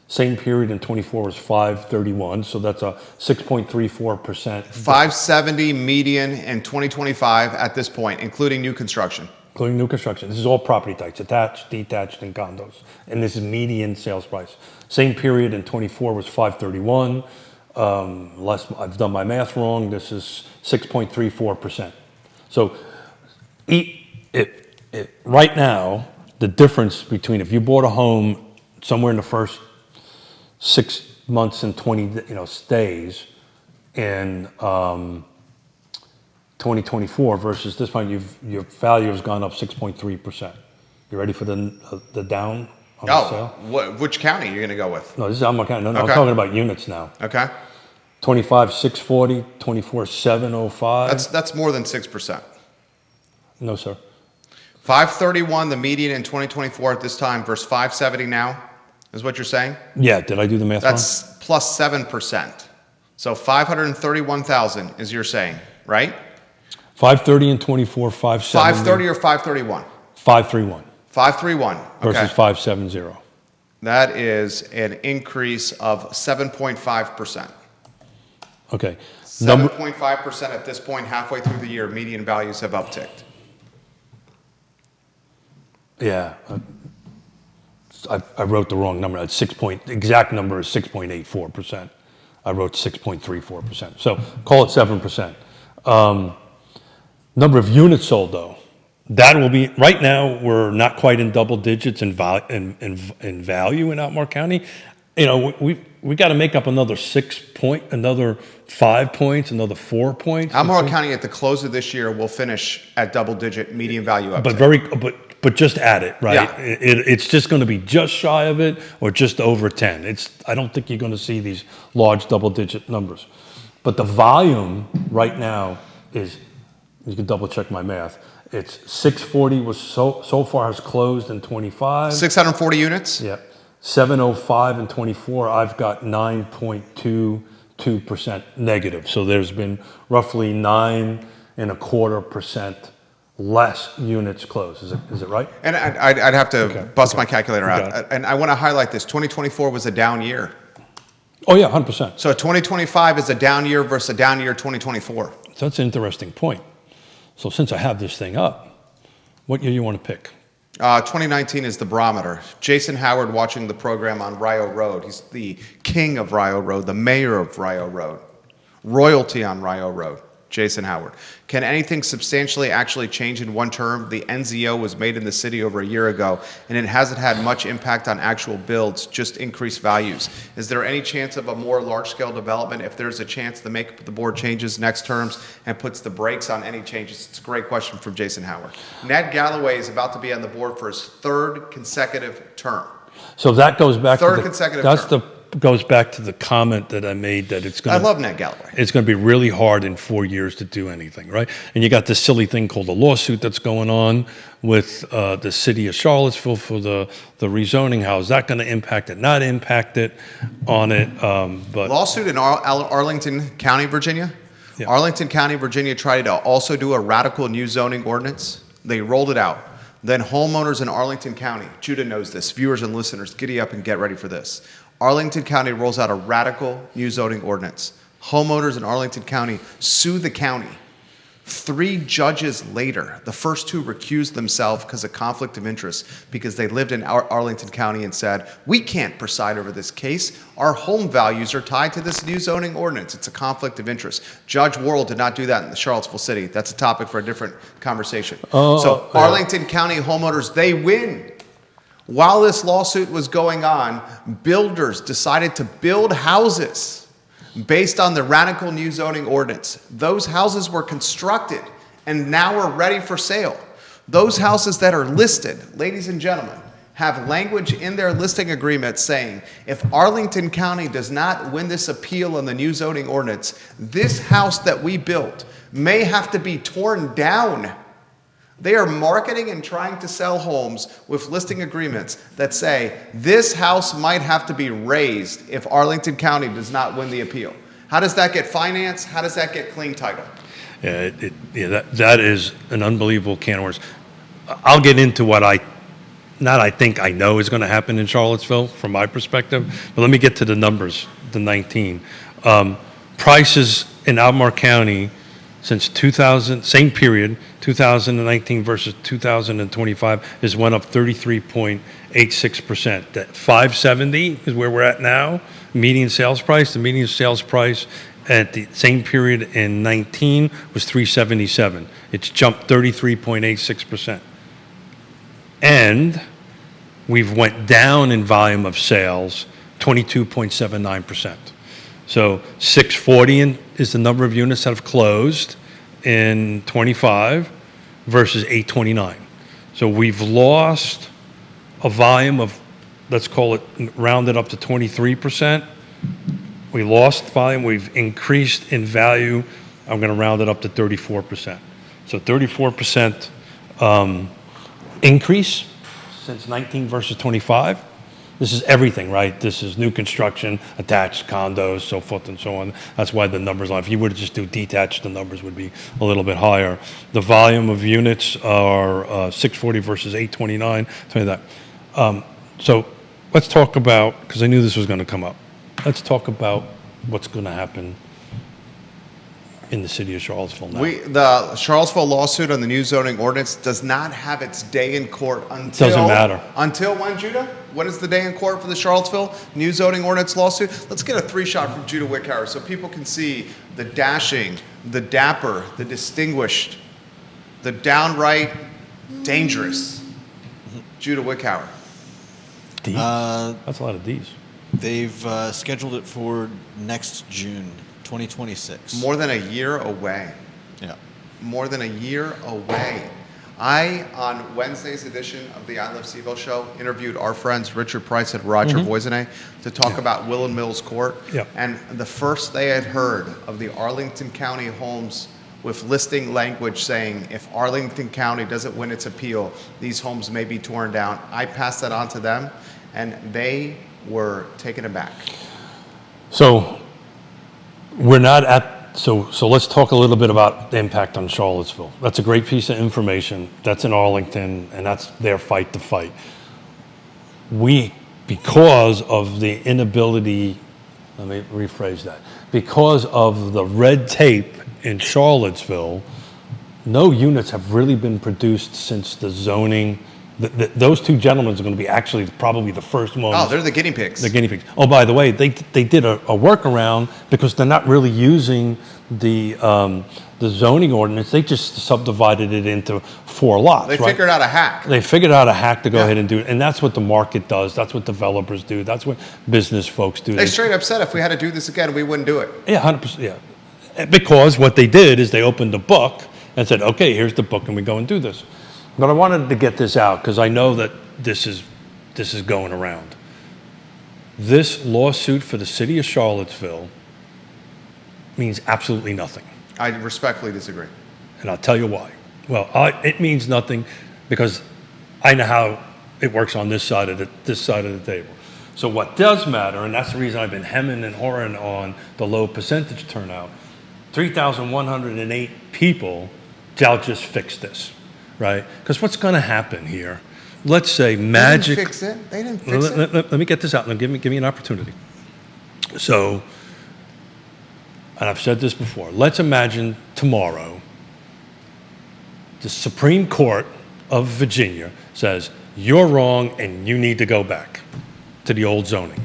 Same period in 24 was $531, so that's a 6.34%. $570 median in 2025 at this point, including new construction. Including new construction. This is all property types, attached, detached, and condos. And this is median sales price. Same period in 24 was $531. Less, I've done my math wrong. This is 6.34%. So right now, the difference between if you bought a home somewhere in the first 6 months and 20 stays in 2024 versus this point, your value has gone up 6.3%. You ready for the down? Which county are you going to go with? No, this is Albemarle County. No, I'm talking about units now. Okay. 25, 640, 24, 705. That's more than 6%. No, sir. 531, the median in 2024 at this time, versus 570 now, is what you're saying? Yeah, did I do the math wrong? That's plus 7%. So 531,000 is you're saying, right? 530 and 24, 570. 530 or 531? 531 531. Okay. versus 570. That is an increase of 7.5%. Okay. 7.5% at this point, halfway through the year, median values have upticked. Yeah. I wrote the wrong number. It's exact number is 6.84%. I wrote 6.34%. So call it 7%. Number of units sold, though, that will be, right now, we're not quite in double digits in value in Albemarle County. You know, we got to make up another 5 points, another 4 points. Albemarle County at the close of this year will finish at double-digit median value uptick. But just at it, right? Yeah. It's just going to be just shy of it or just over 10. I don't think you're going to see these large double-digit numbers. But the volume right now is, you can double-check my math, it's 640 was so far has closed in 25. 640 units? Yeah. 705 and 24, I've got 9.22% negative. So there's been roughly 9.25% less units closed. Is it right? And I'd have to bust my calculator out. Okay. And I want to highlight this. 2024 was a down year. Oh, yeah, 100%. So 2025 is a down year versus a down year 2024. So that's an interesting point. So since I have this thing up, what year you want to pick? 2019 is the barometer. Jason Howard watching the program on Rio Road. He's the king of Rio Road, the mayor of Rio Road. Royalty on Rio Road. Jason Howard. Can anything substantially actually change in one term? The NZO was made in the city over a year ago, and it hasn't had much impact on actual builds, just increased values. Is there any chance of a more large-scale development if there's a chance the makeup of the board changes next terms and puts the brakes on any changes? It's a great question from Jason Howard. Ned Galloway is about to be on the board for his third consecutive term. So that goes back Third consecutive term. Goes back to the comment that I made that it's going I love Ned Galloway. It's going to be really hard in 4 years to do anything, right? And you got this silly thing called a lawsuit that's going on with the city of Charlottesville for the rezoning. How is that going to impact it? Not impact it on it, but Lawsuit in Arlington County, Virginia. Yeah. Arlington County, Virginia tried to also do a radical new zoning ordinance. They rolled it out. Then homeowners in Arlington County, Judah knows this, viewers and listeners, giddy up and get ready for this. Arlington County rolls out a radical new zoning ordinance. Homeowners in Arlington County sue the county. 3 judges later, the first 2 recused themselves because of conflict of interest because they lived in Arlington County and said, we can't preside over this case. Our home values are tied to this new zoning ordinance. It's a conflict of interest. Judge Worrell did not do that in the Charlottesville city. That's a topic for a different conversation. So Arlington County homeowners, they win. While this lawsuit was going on, builders decided to build houses based on the radical new zoning ordinance. Those houses were constructed and now are ready for sale. Those houses that are listed, ladies and gentlemen, have language in their listing agreement saying, if Arlington County does not win this appeal on the new zoning ordinance, this house that we built may have to be torn down. They are marketing and trying to sell homes with listing agreements that say this house might have to be raised if Arlington County does not win the appeal. How does that get financed? How does that get clean title? yeah, that is an unbelievable can of worms. I'll get into what I think I know is going to happen in Charlottesville from my perspective, but let me get to the numbers, the 19. Prices in Albemarle County since 2000, same period, 2019 versus 2025, has went up 33.86%. That 570 is where we're at now, median sales price. The median sales price at the same period in 19 was 377. It's jumped 33.86%. And we've went down in volume of sales 22.79%. So 640 is the number of units that have closed in 25 versus 829. So we've lost a volume of, let's call it, rounded up to 23%. We lost volume. We've increased in value. I'm going to round it up to 34%. So 34% increase since 19 versus 25. This is everything, right? This is new construction, attached condos, so forth and so on. That's why the numbers are. If you were to just do detached, the numbers would be a little bit higher. The volume of units are 640 versus 829. Tell you that. So let's talk about, because I knew this was going to come up. Let's talk about what's going to happen in the city of Charlottesville now. The Charlottesville lawsuit on the new zoning ordinance does not have its day in court until... Doesn't matter. Until when, Judah? When is the day in court for the Charlottesville new zoning ordinance lawsuit? Let's get a 3-shot from Judah Wickhauer so people can see the dashing, the dapper, the distinguished, the downright dangerous Judah Wickhauer. D's? That's a lot of D's. They've scheduled it for next June, 2026. More than a year away. Yeah. More than a year away. I, on Wednesday's edition of the I Love CVille show, interviewed our friends Richard Price and Roger Voisinay to talk about Will and Mills Court. Yeah. And the first they had heard of the Arlington County homes with listing language saying if Arlington County doesn't win its appeal, these homes may be torn down. I passed that on to them, and they were taken aback. So we're not at, so let's talk a little bit about the impact on Charlottesville. That's a great piece of information. That's in Arlington, and that's their fight to fight. We, because of the inability, let me rephrase that, because of the red tape in Charlottesville, no units have really been produced since the zoning. Those two gentlemen are going to be actually probably the first ones. Oh, they're the guinea pigs. The guinea pigs. Oh, by the way, they did a workaround because they're not really using the zoning ordinance. They just subdivided it into 4 lots. They right? figured out a hack. They figured out a hack to go ahead and do it, and that's what the market does. That's what developers do. That's what business folks do. They straight up said if we had to do this again, we wouldn't do it. Yeah, 100%. Yeah, because what they did is they opened the book and said, "Okay, here's the book, and we go and do this." But I wanted to get this out because I know that this is going around. This lawsuit for the city of Charlottesville means absolutely nothing. I respectfully disagree. And I'll tell you why. Well, it means nothing because I know how it works on this side of the table. So what does matter, and that's the reason I've been hemming and hawing on the low percentage turnout, 3,108 people, they'll just fix this. Right? Because what's going to happen here? Let's say magic. They didn't fix it. They didn't fix it. Let me get this out and give me an opportunity. So, and I've said this before. Let's imagine tomorrow the Supreme Court of Virginia says you're wrong and you need to go back to the old zoning.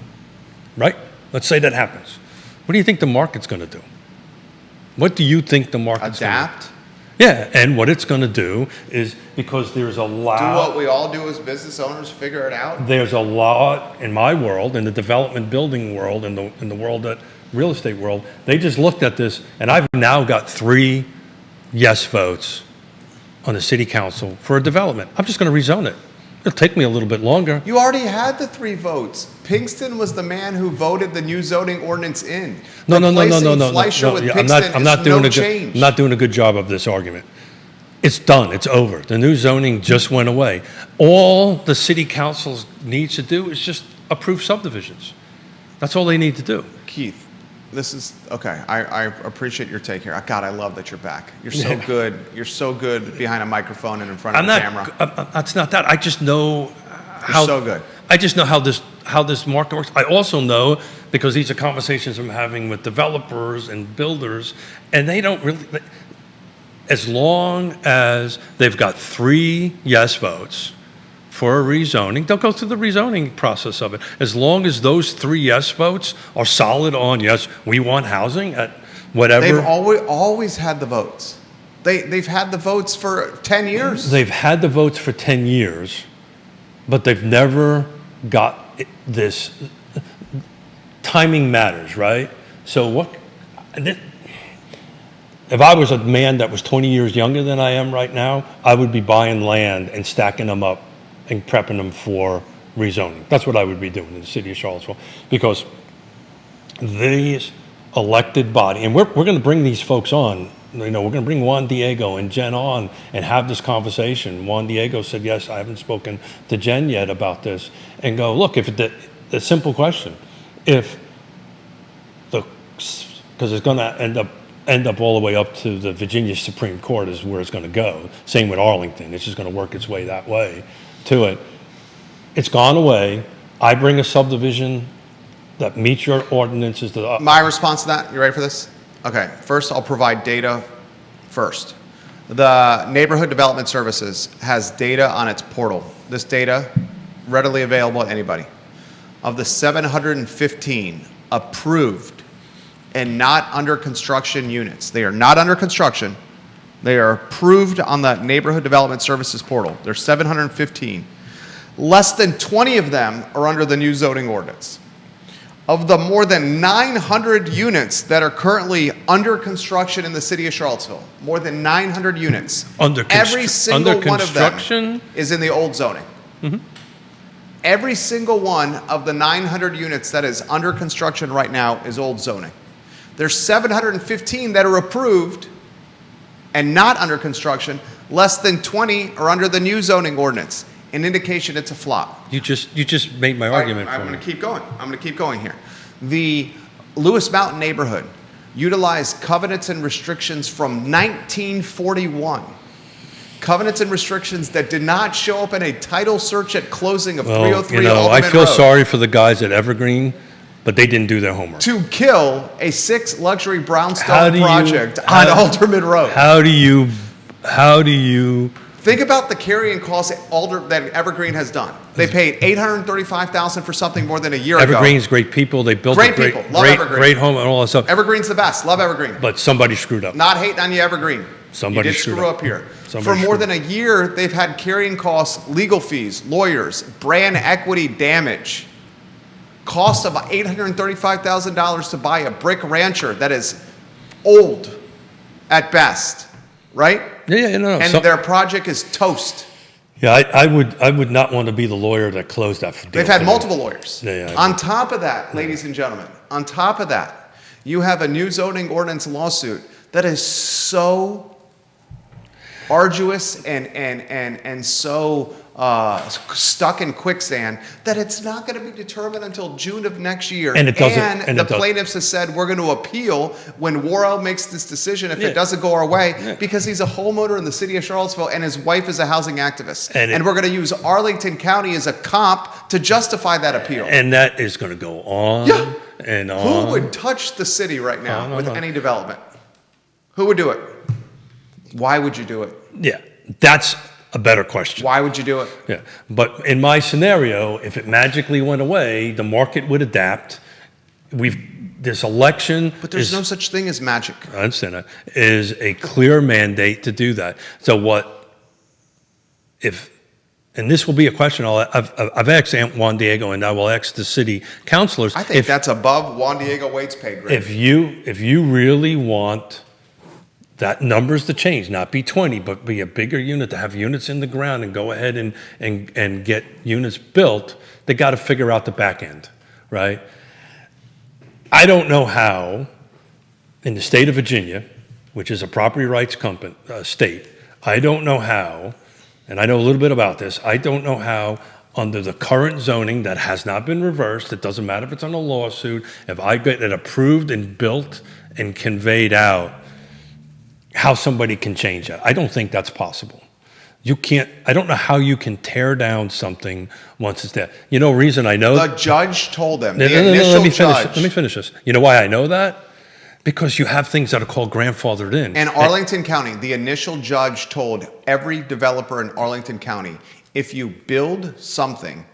Right? Let's say that happens. What do you think the market's going to do? What do you think the market's going to do? Adapt. Yeah, and what it's going to do is because there's a lot. Do what we all do as business owners, figure it out. There's a lot in my world, in the development building world, in the world that real estate world. They just looked at this, and I've now got 3 yes votes on the city council for a development. I'm just going to rezone it. It'll take me a little bit longer. You already had the 3 votes. Pinkston was the man who voted the new zoning ordinance in. No. Fleischer with Yeah, Pinkston I'm not doing change. I'm not doing a good job of this argument. It's done. It's over. The new zoning just went away. All the city council needs to do is just approve subdivisions. That's all they need to do. Keith, this is okay. I appreciate your take here. God, I love that you're back. You're so good. You're so good behind a microphone and in front of the camera. That's not that. I just know how. You're so good. I just know how this market works. I also know because these are conversations I'm having with developers and builders, and they don't really. As long as they've got 3 yes votes for a rezoning, they'll go through the rezoning process of it. As long as those 3 yes votes are solid on yes, we want housing at whatever. They've always had the votes. They've had the votes for 10 years. They've had the votes for 10 years, but they've never got this. Timing matters, right? So what? If I was a man that was 20 years younger than I am right now, I would be buying land and stacking them up and prepping them for rezoning. That's what I would be doing in the city of Charlottesville, because these elected body, and we're going to bring these folks on we're going to bring Juan Diego and Jen on and have this conversation. Juan Diego said, yes, I haven't spoken to Jen yet about this. And go, look, if the simple question, if because it's going to end up all the way up to the Virginia Supreme Court is where it's going to go. Same with Arlington. It's just going to work its way that way to it. It's gone away. I bring a subdivision that meets your ordinances. My response to that, you ready for this? Okay, first I'll provide data first. The Neighborhood Development Services has data on its portal. This data, readily available to anybody. Of the 715 approved and not under construction units. They are not under construction. They are approved on the Neighborhood Development Services portal. There's 715. Less than 20 of them are under the new zoning ordinance. Of the more than 900 units that are currently under construction in the city of Charlottesville, more than 900 units, every single one of them is in the old zoning. Mm-hmm. Every single one of the 900 units that is under construction right now is old zoning. There's 715 that are approved and not under construction. Less than 20 are under the new zoning ordinance. An indication it's a flop. You just made my argument for me. I'm going to keep going. I'm going to keep going here. The Lewis Mountain neighborhood utilized covenants and restrictions from 1941. Covenants and restrictions that did not show up in a title search at closing of 303 Alderman I feel Road. sorry for the guys at Evergreen, but they didn't do their homework. To kill a 6 luxury brownstone project on Alderman Road. How do you think about the carrying costs that Evergreen has done? They paid $835,000 for something more than a year ago. Evergreen's great people. They built great a people. Love Evergreen. great home and all that stuff. Evergreen's the best. Love Evergreen. But somebody screwed up. Not hating on you, Evergreen. Somebody you did screwed screw up. up here. Somebody For more screwed than a year, they've had carrying costs, legal fees, lawyers, brand equity damage. Cost of $835,000 to buy a brick rancher that is old at best, right? Yeah, no. And their project is toast. Yeah, I would not want to be the lawyer that closed that deal. They've had multiple lawyers. Yeah, on top of that, ladies and gentlemen, on top of that, you have a new zoning ordinance lawsuit that is so arduous and so stuck in quicksand that it's not going to be determined until June of next year. And it doesn't. And the plaintiffs have said we're going to appeal when Worrell makes this decision if it doesn't go our way because he's a homeowner in the city of Charlottesville and his wife is a housing activist. And we're going to use Arlington County as a comp to justify that appeal. And that is going to go on and on. Who would touch the city right now with any development? Who would do it? Why would you do it? Yeah, that's a better question. Why would you do it? Yeah, but in my scenario, if it magically went away, the market would adapt. This election, but there's no such thing as magic. I understand that. Is a clear mandate to do that. So what if? And this will be a question I've asked Aunt Juan Diego, and I will ask the city councilors. I think that's above Juan Diego Waite's pay grade. If you really want that numbers to change, not be 20, but be a bigger unit, to have units in the ground and go ahead and get units built, they got to figure out the back end, right? I don't know how, in the state of Virginia, which is a property rights state, I don't know how, and I know a little bit about this, I don't know how under the current zoning that has not been reversed, it doesn't matter if it's on a lawsuit, if I get it approved and built and conveyed out, how somebody can change that. I don't think that's possible. You can't, I don't know how you can tear down something once it's there. You know, reason I know. The judge told them. Let me finish this. You know why I know that? Because you have things that are called grandfathered in. And Arlington County, the initial judge told every developer in Arlington County, if you build something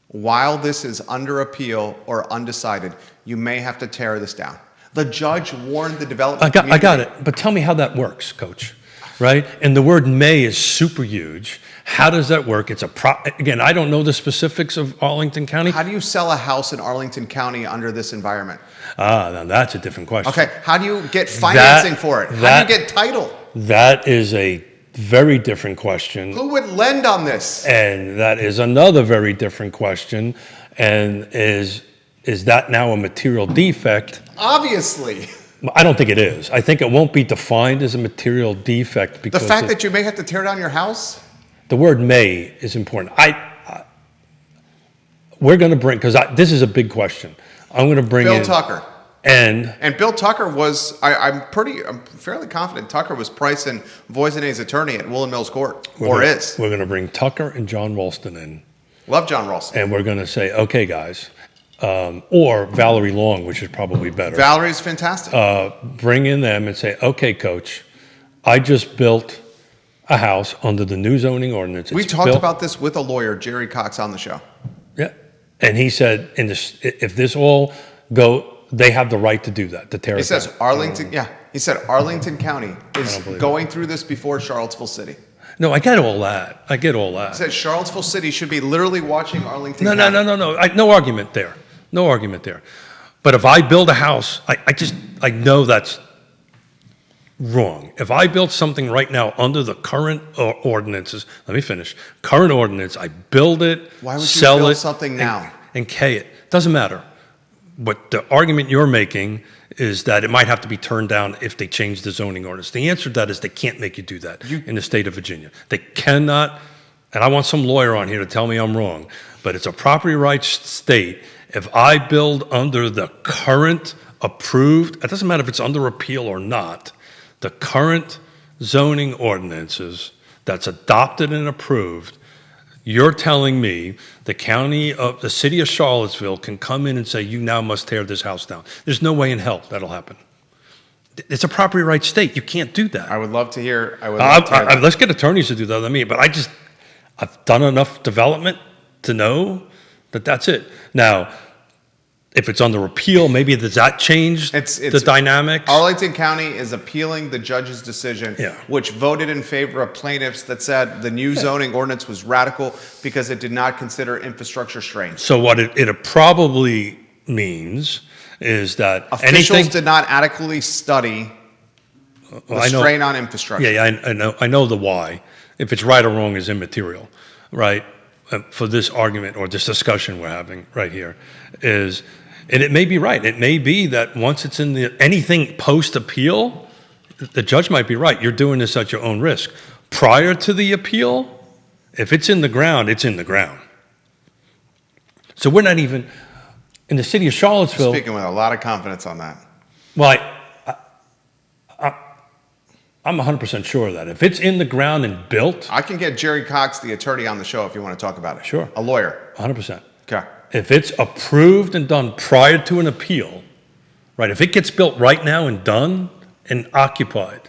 while this is under appeal or undecided, you may have to tear this down. The judge warned the development community. I got it. But tell me how that works, Coach. Right? And the word may is super huge. How does that work? Again, I don't know the specifics of Arlington County. How do you sell a house in Arlington County under this environment? Now that's a different question. Okay. How do you get financing for it? How do you get title? That is a very different question. Who would lend on this? And that is another very different question. And is that now a material defect? Obviously. I don't think it is. I think it won't be defined as a material defect The because fact that you may have to tear down your house? the word may is important. We're going to bring, because this is a big question. I'm going to bring Bill in. Tucker. And Bill Tucker was, I'm fairly confident Tucker was pricing Voisinet's attorney at Woolen Mills Court, is. We're going to bring Tucker and John Ralston in. Love John Ralston. And we're going to say, okay, guys, or Valerie Long, which is probably better. Valerie's fantastic. Bring in them and say, okay, coach, I just built a house under the new zoning ordinance. We It's talked built- about this with a lawyer, Jerry Cox, on the show. Yeah. And he said, if this all go, they have the right to do that, to tear He it down. says Arlington, he said Arlington County is believe going through this before Charlottesville City. No, I get all that. I get all that. He said Charlottesville City should be literally watching Arlington No, County. no. No argument there. No argument there. But if I build a house, I know that's wrong. If I build something right now under the current ordinances, let me finish. Current ordinance, I build it, Why would you sell build it, something now? and K it. Doesn't matter. But the argument you're making is that it might have to be turned down if they change the zoning ordinance. The answer to that is they can't make you do that in the state of Virginia. They cannot, and I want some lawyer on here to tell me I'm wrong, but it's a property rights state. If I build under the current approved, it doesn't matter if it's under appeal or not, the current zoning ordinances that's adopted and approved, you're telling me the city of Charlottesville can come in and say, you now must tear this house down. There's no way in hell that'll happen. It's a property rights state. You can't do that. I would love to hear. Let's get attorneys to do that than me, but I've done enough development to know that that's it. Now, if it's under appeal, maybe does that change the dynamics? Arlington County is appealing the judge's decision, Yeah. which voted in favor of plaintiffs that said the new zoning ordinance was radical because it did not consider infrastructure strain. So what it probably means is that Officials did not adequately study the I know- strain on infrastructure. Yeah, I know the why. If it's right or wrong is immaterial, right? For this argument or this discussion we're having right here is, and it may be right. It may be that once it's in anything post-appeal, the judge might be right. You're doing this at your own risk. Prior to the appeal, if it's in the ground, it's in the ground. So we're not even, in the city of Charlottesville. Speaking with a lot of confidence on that. Well, I'm 100% sure of that. If it's in the ground and built, I can get Jerry Cox, the attorney, on the show if you want to talk about it. Sure. A lawyer. 100%. Okay. If it's approved and done prior to an appeal, right? If it gets built right now and done and occupied,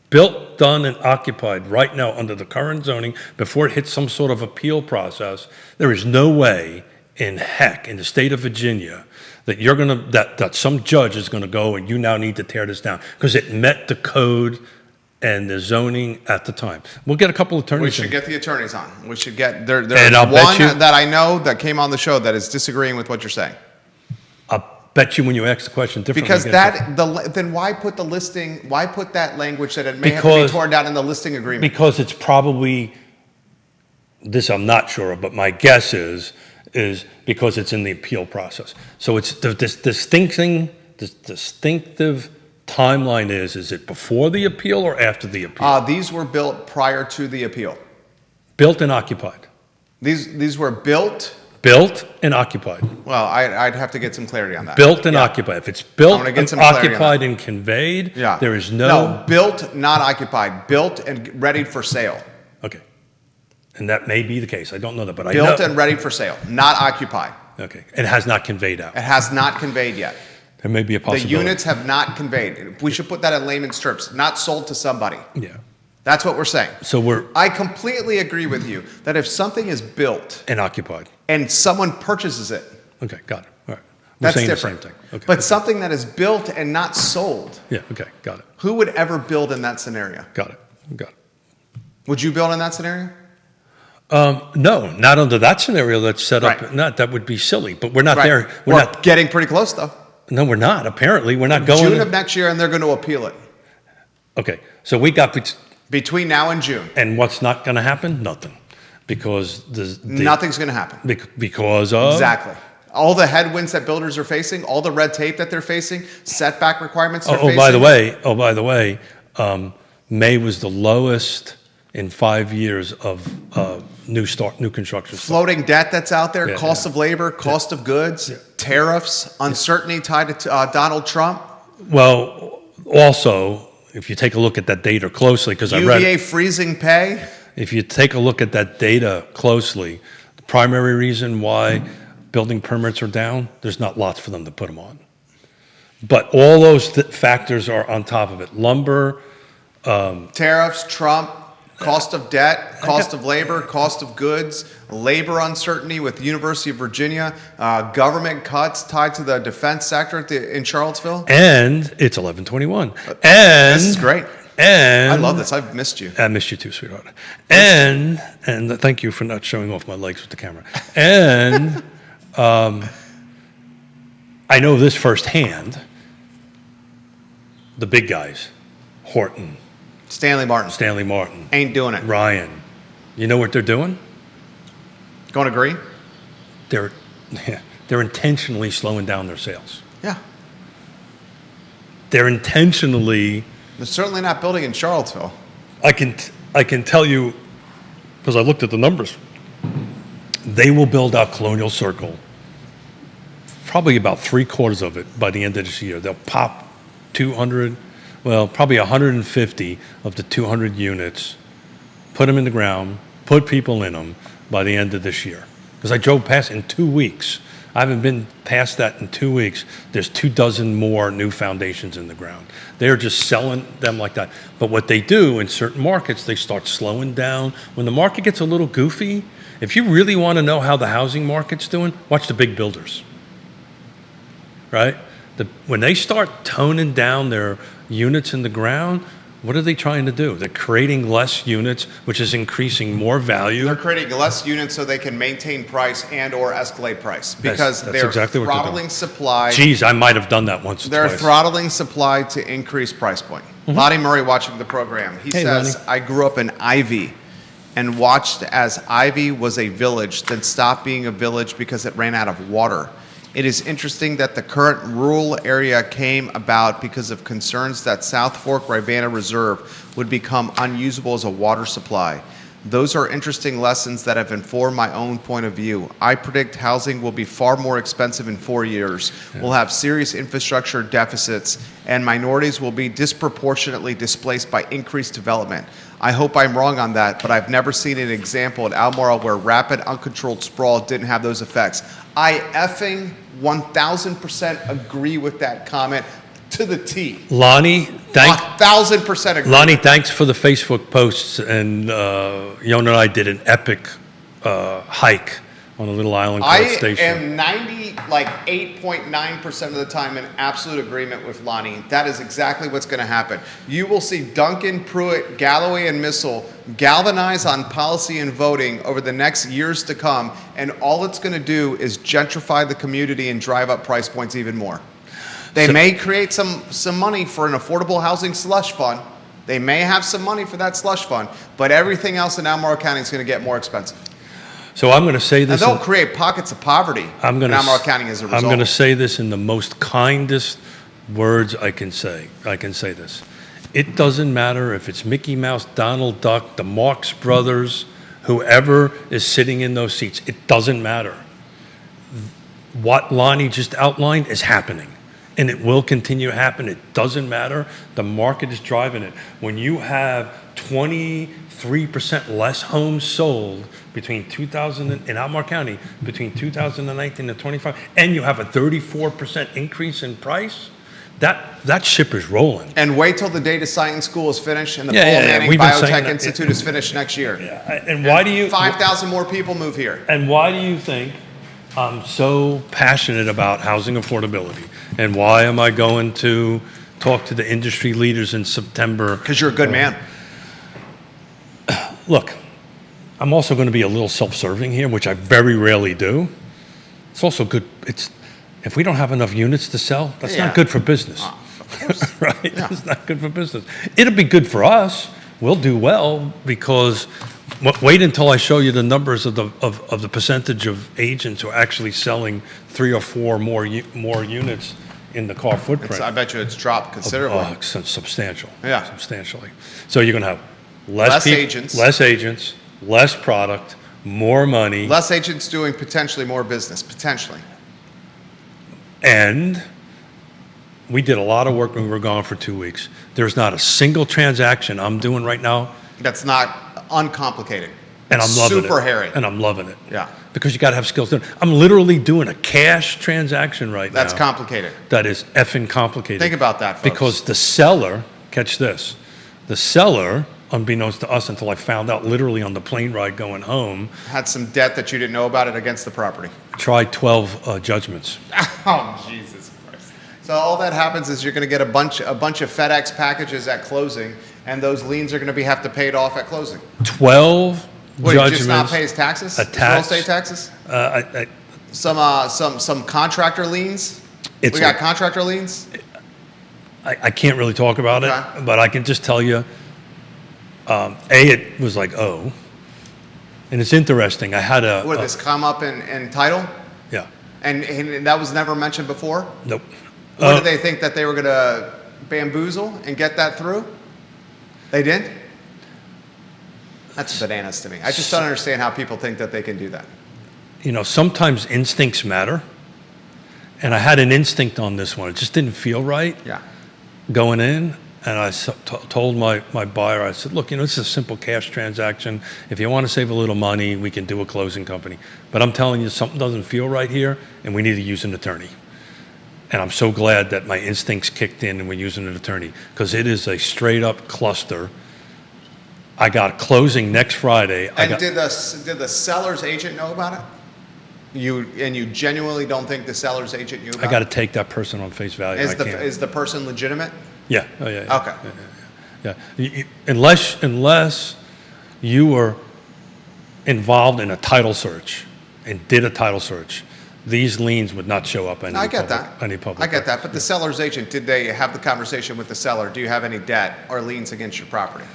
built, done, and occupied right now under the current zoning before it hits some sort of appeal process, there is no way in heck in the state of Virginia that that some judge is gonna go and you now need to tear this down because it met the code and the zoning at the time. We'll get a couple of attorneys. We should get the attorneys on. We should get, there's And I'll bet one you- that I know that came on the show that is disagreeing with what you're saying. I'll bet you when you ask the question differently. Because again, then why put that language that it may have to Because- be torn down in the listing agreement? because it's probably, this I'm not sure of, but my guess is because it's in the appeal process. So it's this distinctive timeline is it before the appeal or after the appeal? These were built prior to the appeal. Built and occupied. These were built. Built and occupied. Well, I'd have to get some clarity on that. Built and Yeah. occupied. If it's built I'm gonna get and some clarity on occupied and conveyed, Yeah. there is no. built, not occupied. Built and ready for sale. Okay. And that may be the case. I don't know that, but I know. Built and ready for sale, not occupied. Okay. And has not conveyed out. It has not conveyed yet. There may be a The possibility. units have not conveyed. We should put that in layman's terms. Not sold to somebody. Yeah. That's what we're saying. So I completely agree with you that if something is built and occupied. and someone purchases it, Okay, got it. All right. We're that's saying different. the same thing. Okay. But something that is built and not sold, Yeah, okay, got it. who would ever build in that scenario? Got it. Would you build in that scenario? No, not under that scenario that's set up. Right. Not, that would be silly, but we're not Right. there. We're getting pretty close, though. No, we're not. Apparently, we're not going. June of next year, and they're going to appeal it. Okay, so we got, Between now and June, and what's not going to happen? Nothing. Because nothing's going to happen. because of. Exactly. All the headwinds that builders are facing, all the red tape that they're facing, setback requirements they're facing. By the way, May was the lowest in 5 years of new construction. Floating debt that's out there, Yeah, cost of labor, cost of goods, tariffs, uncertainty tied to Donald Trump. Well, also, if you take a look at that data closely, because I read UVA freezing pay. If you take a look at that data closely, the primary reason why building permits are down, there's not lots for them to put them on. But all those factors are on top of it. Lumber, Tariffs, Trump, cost of debt, cost of labor, cost of goods, labor uncertainty with the University of Virginia, government cuts tied to the defense sector in Charlottesville. and it's 11/21. And This is great. And I love this. I've missed you. I missed you too, sweetheart. And thank you for not showing off my legs with the camera. And I know this firsthand. The big guys, Horton, Stanley Martin, ain't doing it. Ryan. You know what they're doing? Going to agree? They're intentionally slowing down their sales. Yeah. They're intentionally. They're certainly not building in Charlottesville. I can tell you, because I looked at the numbers. They will build out Colonial Circle, probably about 3/4 of it by the end of this year. They'll pop 200, well, probably 150 of the 200 units, put them in the ground, put people in them by the end of this year. Because I drove past in 2 weeks. I haven't been past that in 2 weeks. There's 24 more new foundations in the ground. They're just selling them like that. But what they do in certain markets, they start slowing down. When the market gets a little goofy, if you really want to know how the housing market's doing, watch the big builders, right? When they start toning down their units in the ground, what are they trying to do? They're creating less units, which is increasing more value. They're creating less units so they can maintain price and or escalate price because That's they're exactly what they're doing. throttling supply. Geez, I might have done that once or They're twice. throttling supply to increase price point. Lonnie Murray watching the program. He Hey, says, Lonnie. I grew up in Ivy and watched as Ivy was a village, then stopped being a village because it ran out of water. It is interesting that the current rural area came about because of concerns that South Fork Rivanna Reserve would become unusable as a water supply. Those are interesting lessons that have informed my own point of view. I predict housing will be far more expensive in 4 years. We'll have serious infrastructure deficits, and minorities will be disproportionately displaced by increased development. I hope I'm wrong on that, but I've never seen an example at Albemarle where rapid, uncontrolled sprawl didn't have those effects. I effing 1000% agree with that comment to the T. Lonnie, 1000% agree. Lonnie, thanks for the Facebook posts. And Yonna and I did an epic hike on a little island called I Station. am 8.9% of the time in absolute agreement with Lonnie. That is exactly what's going to happen. You will see Duncan, Pruitt, Galloway, and Missile galvanize on policy and voting over the next years to come, and all it's going to do is gentrify the community and drive up price points even more. They may create some money for an affordable housing slush fund. They may have some money for that slush fund, but everything else in Albemarle County is going to get more expensive. So I'm going to say this. And they'll create pockets of poverty in Albemarle County as a result. I'm going to say this in the most kindest words I can say. I can say this. It doesn't matter if it's Mickey Mouse, Donald Duck, the Marx Brothers, whoever is sitting in those seats. It doesn't matter. What Lonnie just outlined is happening. And it will continue to happen. It doesn't matter. The market is driving it. When you have 23% less homes sold between 2000 in Albemarle County between 2019 and 25, and you have a 34% increase in price, that ship is rolling. And wait till the data science school is finished and the Yeah, Paul yeah, yeah. Manning We've been saying Biotech that. Institute is finished next year. Yeah. And why do you 5,000 more people move here? And why do you think I'm so passionate about housing affordability? And why am I going to talk to the industry leaders in September? Because you're a good man. Look, I'm also going to be a little self-serving here, which I very rarely do. It's also good. If we don't have enough units to sell, that's Yeah. not good for business. Of course. Right? Yeah. It's not good for business. It'll be good for us. We'll do well because Wait until I show you the numbers of the percentage of agents who are actually selling 3 or 4 more units in the car footprint. I bet you it's dropped considerably. Substantial. Yeah. Substantially. So you're going to have Less agents. less agents, less product, more money. Less agents doing potentially more business, potentially. And we did a lot of work when we were gone for 2 weeks. There's not a single transaction I'm doing right now. That's not uncomplicated. And I'm loving it. Super hairy. And I'm loving it. Yeah. Because you got to have skills. I'm literally doing a cash transaction right now. That's complicated. That is effing complicated. Think about that, folks. Because the seller, catch this, the seller, unbeknownst to us until I found out literally on the plane ride going home, Had some debt that you didn't know about it against the property. tried 12 judgments. Oh, Jesus Christ. So all that happens is you're going to get a bunch of FedEx packages at closing, and those liens are going to have to pay it off at closing. 12 What, judgments. you just not pay his taxes? His real attached. estate taxes? I, Some contractor liens? We got contractor liens? I can't really talk about Okay. it, but I can just tell you, it was like, oh. And it's interesting. I had a... Would this come up in title? Yeah. And that was never mentioned before? Nope. What did they think, that they were going to bamboozle and get that through? They didn't? That's bananas to me. I just don't understand how people think that they can do that. You know, sometimes instincts matter. And I had an instinct on this one. It just didn't feel right Yeah. going in. And I told my buyer, I said, look, you know, this is a simple cash transaction. If you want to save a little money, we can do a closing company. But I'm telling you, something doesn't feel right here, and we need to use an attorney. And I'm so glad that my instincts kicked in and we're using an attorney, because it is a straight up cluster. I got closing next Friday. And did the seller's agent know about it? You genuinely don't think the seller's agent knew about it? I got to take that person on face value. Is the person legitimate? Yeah. Oh, yeah. Okay. Yeah. Unless you were involved in a title search and did a title search, these liens would not show up any I get public. that. Any public. I get that. But the seller's agent, did they have the conversation with the seller? Do you have any debt or liens against your property?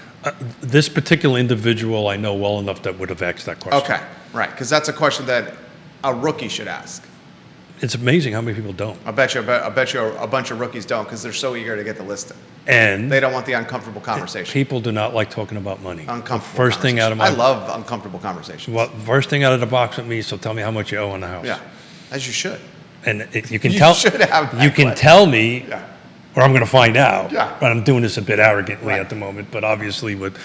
This particular individual I know well enough that would have asked that question. Okay, right. Because that's a question that a rookie should ask. It's amazing how many people don't. I bet you a bunch of rookies don't, because they're so eager to get the listing. And They don't want the uncomfortable conversation. people do not like talking about money. Uncomfortable First thing out of my I love uncomfortable conversations. first thing out of the box with me. So tell me how much you owe on the house. Yeah, as you should. And you can You tell. should have that You can question. tell me. Yeah. Or I'm going to find out. Yeah. But I'm doing this a bit arrogantly Right. at the moment, but obviously with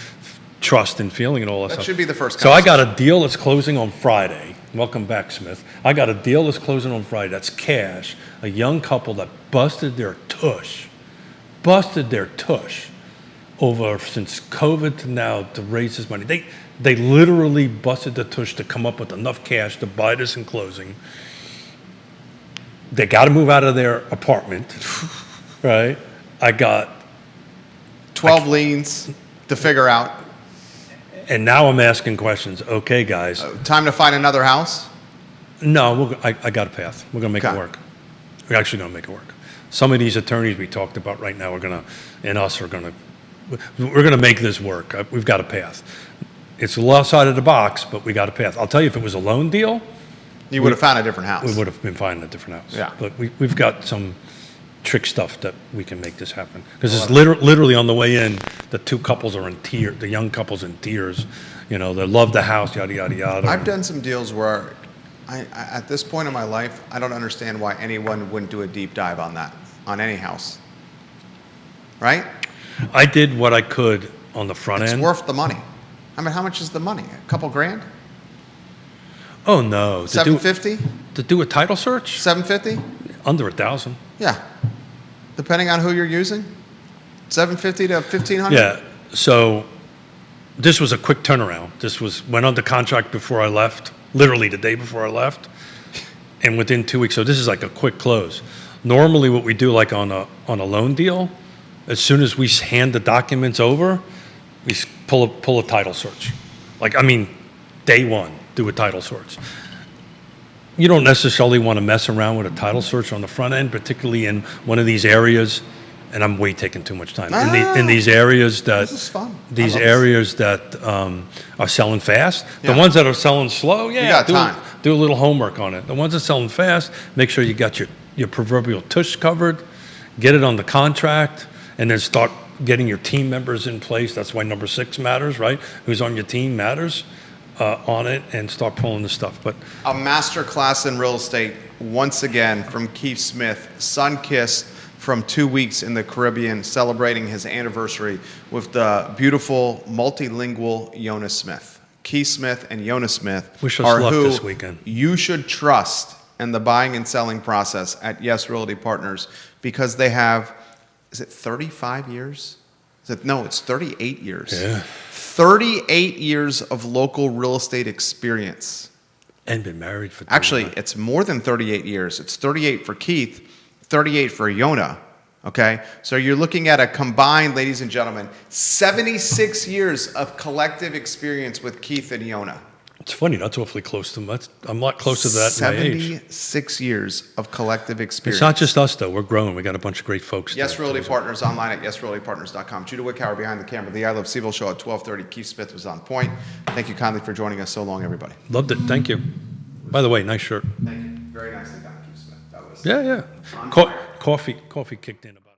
trust and feeling and all that That stuff. should be the first So I got a deal that's closing on Friday. Welcome back, Smith. I got a deal that's closing on Friday. That's cash. A young couple that busted their tush over since COVID to now to raise this money. They literally busted the tush to come up with enough cash to buy this in closing. They got to move out of their apartment, right? I got 12 liens to figure out. And now I'm asking questions. Okay, guys. Time to find another house? No, I got a path. We're going to make Okay. it work. We're actually going to make it work. Some of these attorneys we talked about right now we're going to make this work. We've got a path. It's a little outside of the box, but we got a path. I'll tell you, if it was a loan deal, You would have found a different house. we would have been finding a different house. Yeah. But we've got some trick stuff that we can make this happen. Because it's literally on the way in, the two couples are in tears, the young couple's in tears. You know, they love the house, yada, yada, yada. I've done some deals where, at this point in my life, I don't understand why anyone wouldn't do a deep dive on that, on any house. Right? I did what I could on the front It's end. worth the money. I mean, how much is the money? A couple grand? Oh, no. $750? To do a title search? $750? Under 1,000. Yeah. Depending on who you're using. $750 to $1,500? Yeah. So this was a quick turnaround. Went under contract before I left, literally the day before I left, and within 2 weeks. So this is like a quick close. Normally what we do, like on a loan deal, as soon as we hand the documents over, we pull a title search. Day one, do a title search. You don't necessarily want to mess around with a title search on the front end, particularly in one of these areas and I'm way taking too much time, in these areas that, This is fun. these I love this. areas that are selling fast. Yeah. The ones that are selling slow, got time. do a little homework on it. The ones that are selling fast, make sure you got your proverbial tush covered, get it on the contract, and then start getting your team members in place. That's why number 6 matters, right? Who's on your team matters on it, and start pulling the stuff. But A master class in real estate, once again, from Keith Smith, sun-kissed from 2 weeks in the Caribbean, celebrating his anniversary with the beautiful, multilingual Yonna Smith. Keith Smith and Yonna Smith Wish us are luck who this weekend. you should trust in the buying and selling process at Yes Realty Partners, because they have, is it 35 years? No, it's 38 years. Yeah. 38 years of local real estate experience. and been married for. Actually, 39. it's more than 38 years. It's 38 for Keith, 38 for Yonna. Okay? So you're looking at a combined, ladies and gentlemen, 76 years of collective experience with Keith and Yonna. It's funny. That's awfully close to. I'm a lot closer to that at my age. 76 years of collective experience. It's not just us though. We're growing. We got a bunch of great folks. Yes there. Realty Partners online at yesrealtypartners.com. Judah Wickhauer behind the camera. The I Love CVille show at 12:30. Keith Smith was on point. Thank you kindly for joining us so long, everybody. Loved it. Thank you. By the way, nice shirt. Thank you. Very nicely done, Keith Smith. That was Yeah, yeah. On fire. Coffee kicked in about.